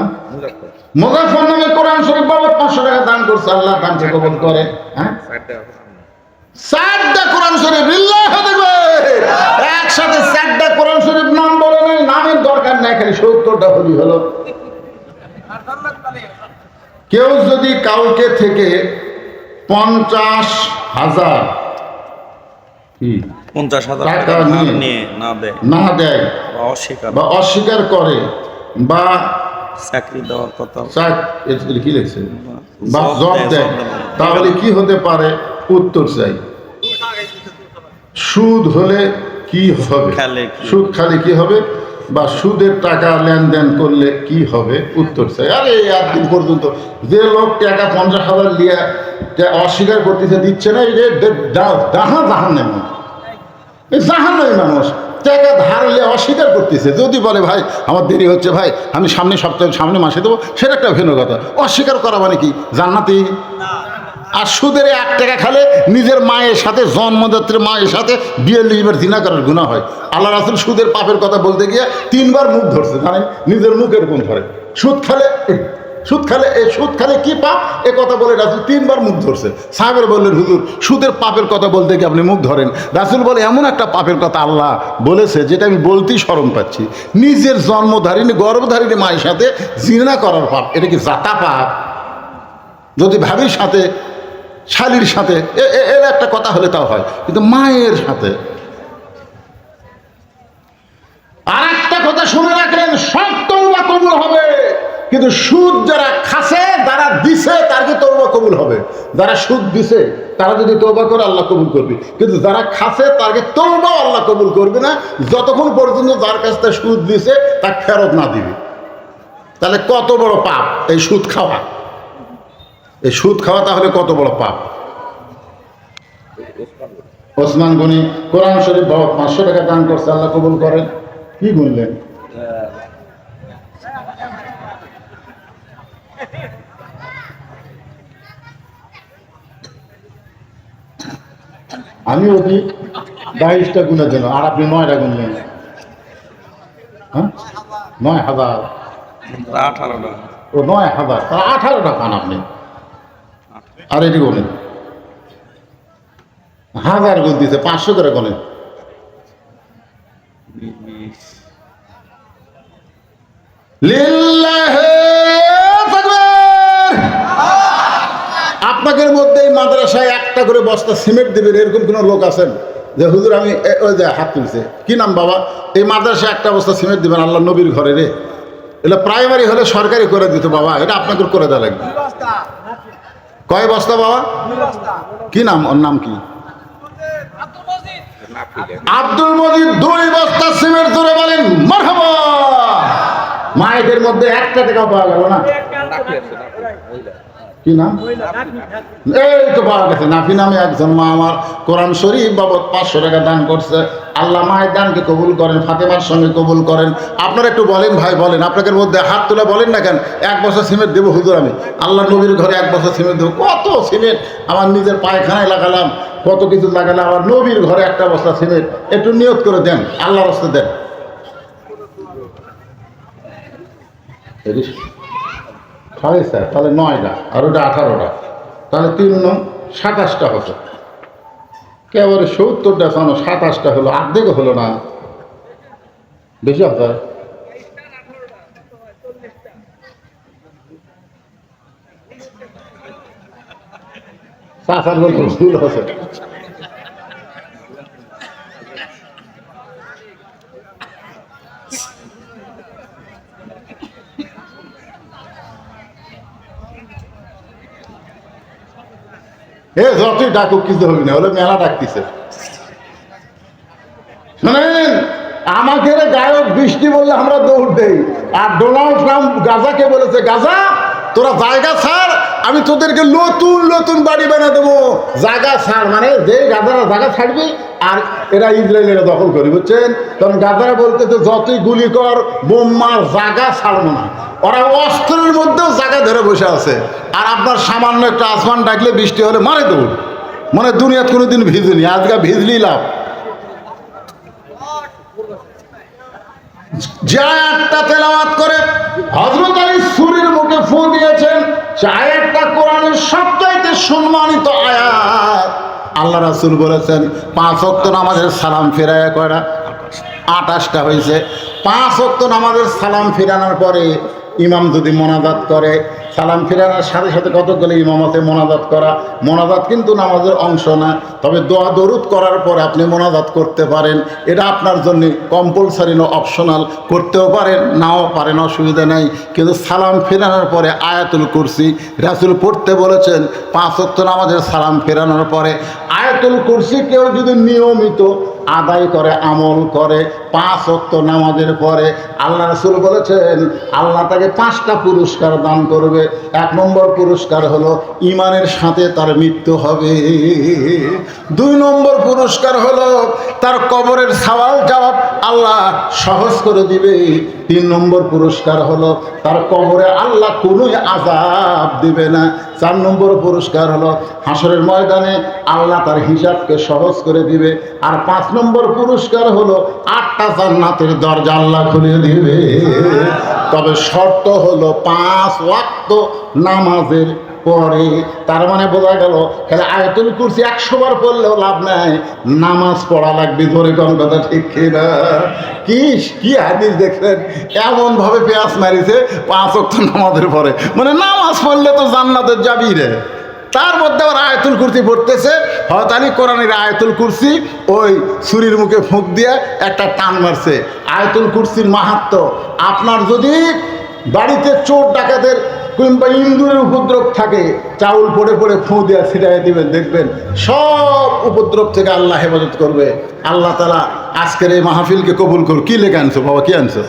মুজাফফর নামে কোরআন শরীফ বাবদ 500 টাকা দান করছে। আল্লাহ দানকে কবুল করেন। হ্যাঁ, 4টা কোরআন শরীফ একসাথে 4টা কোরআন শরীফ নাম বলে নাই, নামের দরকার নাই, খালি 70টা হলি হলো। কেউ যদি কাউকে থেকে 50,000 টাকা নিয়ে না দেয় বা অস্বীকার করে বা চাকরি দেওয়ার কথা কি লিখছে বা জব দেয়, তাহলে কি হতে পারে? উত্তর চাই। সুদ হলে কি হবে? সুদ খালি কি হবে? বা সুদের টাকা লেনদেন করলে কি হবে? উত্তর চাই। আরে একদিন পর্যন্ত যে লোক টাকা 50,000 নিয়ে অস্বীকার করতেছে, দিচ্ছে না, এই যে জাহান নেই মানুষ। টাকা ধারলে অস্বীকার করতেছে। যদি বলে ভাই আমার দেরি হচ্ছে, ভাই আমি সামনে মাসে দেবো, সেটা একটা ভিন্ন কথা। অস্বীকার করা মানে কি? জান্নাতি। আর সুদের 1 টাকা খালে নিজের মায়ের সাথে, জন্মদাত্রীর মায়ের সাথে বিয়ে লিবার জিনা করার গুনাহ হয়। আল্লাহ রাসূল সুদের পাপের কথা বলতে গিয়ে 3 বার মুখ ধরছে, জানেন? নিজের মুখের কোন ধরে সুদ খালে কি পাপ, এ কথা বলে রাসূল 3 বার মুখ ধরছে। সাহাবের বললেন, হুজুর সুদের পাপের কথা বলতে গিয়ে আপনি মুখ ধরেন। রাসূল বলে, এমন একটা পাপের কথা আল্লাহ বলেছে যেটা আমি বলতেই শরম পাচ্ছি। নিজের জন্মধারিণী গর্ভধারিণী মায়ের সাথে জিনা করার পাপ, এটা কি জাতা পাপ? যদি ভাবির সাথে, শালির সাথে এর একটা কথা হলে তাও হয়, কিন্তু মায়ের সাথে। আর একটা কথা শুনে রাখলেন, সব তওবা কবুল হবে, কিন্তু সুদ যারা খাসে, যারা দিছে, তারকে তওবা কবুল হবে। যারা সুদ দিছে তারা যদি তওবা করে আল্লাহ কবুল করবে, কিন্তু যারা খাসে তারকে তওবা আল্লাহ কবুল করবে না, যতক্ষণ পর্যন্ত যার কাছ থেকে সুদ দিছে তা ফেরত না দিবে। তাহলে কত বড় পাপ এই সুদ খাওয়া! এই সুদ খাওয়া তাহলে কত বড় পাপ! ওসমান গনি কোরআন শরীফ বাবদ 500 টাকা দান করছে, আল্লাহ কবুল করেন। কি বললেন? আমি অতি 22টা গুণের জন্য, আর আপনি 9টা গুনলেন। হ্যাঁ, 9,000। 18টা। ও 9,000, তাহলে 18টা পান আপনি। আর এটি বলেন 1000 গুণ দিতে 500 করে গণেন। লিল্লাহে তাকবীর। আপনাদের মধ্যে এই মাদ্রাসায় একটা করে বস্তা সিমেন্ট দেবেন এরকম কোনো লোক আছেন যে হুজুর আমি ওই যে হাত তুলছে, কি নাম বাবা, এই মাদ্রাসায় একটা বস্তা সিমেন্ট দিবেন আল্লাহ নবীর ঘরে রে? এটা প্রাইমারি হলে সরকারি করে দিত বাবা, এটা আপনাকে করে দেওয়া লাগবে। কয় বস্তা বাবা? কি নাম? ওর নাম কি? আব্দুল মজিদ 2 বস্তা সিমেন্ট ধরে বলেন মারহাবা। মায়েদের মধ্যে একটা টাকা পাওয়া গেল না। কি নাম? এই তো পাওয়া গেছে, নাফি নামে একজন মা আমার কোরআন শরীফ বাবদ 500 টাকা দান করছে। আল্লাহ মায়ের দানকে কবুল করেন, ফাতেমার সঙ্গে কবুল করেন। আপনারা একটু বলেন ভাই, বলেন আপনাদের মধ্যে হাত তুলে বলেন না কেন 1 বছর সিমেন্ট দেবো হুজুর, আমি আল্লাহ নবীর ঘরে 1 বছর সিমেন্ট দেবো। কত সিমেন্ট আমার নিজের পায়খানায় লাগালাম, কত কিছু লাগালাম, আমার নবীর ঘরে 1টা বস্তা সিমেন্ট। একটু নিয়ত করে দেন, আল্লাহর রাস্তায় দেন। স্যার তাহলে 9টা আর ওটা 18টা, তাহলে 3 নং 27টা হতো। একেবারে 70টা চানো, 27টা হলো, অর্ধেকও হলো না, বেশি হবে। চাষার গল্প ভুল হচ্ছে। যতই ডাকুক কিছু হবে না, হলে মেলা ডাকতেছে। শোনেন, আমাকে গায়ক বৃষ্টি বললে আমরা দৌড় দেই, আর ডোনাল্ড ট্রাম্প গাজাকে বলেছে গাজা তোরা জায়গা ছাড়, আমি তোদেরকে নতুন নতুন বাড়ি বানিয়ে দেবো। জায়গা ছাড় মানে যে গাজারা জায়গা ছাড়বি আর এরা ইসরায়েলের দখল করি, বুঝছেন? তখন গাজারা বলতেছে যতই গুলি কর বোম মার, জায়গা ছাড়বো না। ওরা অস্ত্রের মধ্যেও জায়গা ধরে বসে আছে, আর আপনার সামান্য একটা আসমান ডাকলে বৃষ্টি হলে মারে দৌড়। মানে দুনিয়াতে কোনোদিন ভিজেনি, আজকে ভিজলি লাভ। যে আয়াতটা তেলাওয়াত করে হযরত আলী সূরীর মুখে ফু দিয়েছেন, সে আয়াতটা কোরআনের সবচাইতে সম্মানিত আয়াত। আল্লাহ রাসূল বলেছেন 5 ওয়াক্ত নামাজের সালাম ফেরায়া কয়টা? 28টা হয়েছে। 5 ওয়াক্ত নামাজের সালাম ফেরানোর পরে ইমাম যদি মোনাজাত করে, সালাম ফেরানোর সাথে সাথে কতগুলো ইমামতে মোনাজাত করা, মোনাজাত কিন্তু নামাজের অংশ না, তবে দোয়া দরুদ করার পরে আপনি মোনাজাত করতে পারেন। এটা আপনার জন্য কম্পালসারি না, অপশনাল, করতেও পারেন নাও পারেন, অসুবিধা নেই। কিন্তু সালাম ফেরানোর পরে আয়াতুল কুরসি রাসূল পড়তে বলেছেন। 5 ওয়াক্ত নামাজের সালাম ফেরানোর পরে আয়াতুল কুরসি কেউ যদি নিয়মিত আদায় করে, আমল করে 5 ওয়াক্ত নামাজের পরে, আল্লাহ রাসূল বলেছেন আল্লাহ তাকে 5টা পুরস্কার দান করবে। 1 নম্বর পুরস্কার হলো ঈমানের সাথে তার মৃত্যু হবে। 2 নম্বর পুরস্কার হলো তার কবরের সওয়াল জবাব আল্লাহ সহজ করে দিবে। 3 নম্বর পুরস্কার হলো তার কবরে আল্লাহ কোনো আযাব দিবে না। 4 নম্বর পুরস্কার হলো হাসরের ময়দানে আল্লাহ তার হিসাবকে সহজ করে দিবে। আর 5 নম্বর পুরস্কার হলো 8টা জান্নাতের দরজা আল্লাহ খুলে দিবে। তবে শর্ত হলো 5 ওয়াক্ত নামাজের পরে। তার মানে বোঝা গেল তাহলে আয়াতুল কুরসি 100 বার পড়লেও লাভ নাই, নামাজ পড়া লাগবে। জোরে কোন কথা ঠিক কিনা? কি কি হাদিস দেখছেন, এমন ভাবে পেঁয়াজ মারিছে 5 ওয়াক্ত নামাজের পরে, মানে নামাজ পড়লে তো জান্নাতে যাবি রে। তার মধ্যে আবার আয়াতুল কুরসি পড়তেছে। হযরত আলী কোরআনের আয়াতুল কুরসি ওই ছুরির মুখে ফুঁক দিয়ে একটা টান মারছে। আয়াতুল কুরসির মাহাত্ম্য, আপনার যদি বাড়িতে চোর ডাকাতের কিংবা ইন্দুরের উপদ্রব থাকে, চাউল পড়ে পড়ে ফুঁ দিয়ে ছিটাই দিবেন, দেখবেন সব উপদ্রব থেকে আল্লাহ হেফাজত করবে। আল্লাহ তাআলা আজকের এই মাহফিলকে কবুল করুন। কি লেখা আনছো বাবা, কি আনছো?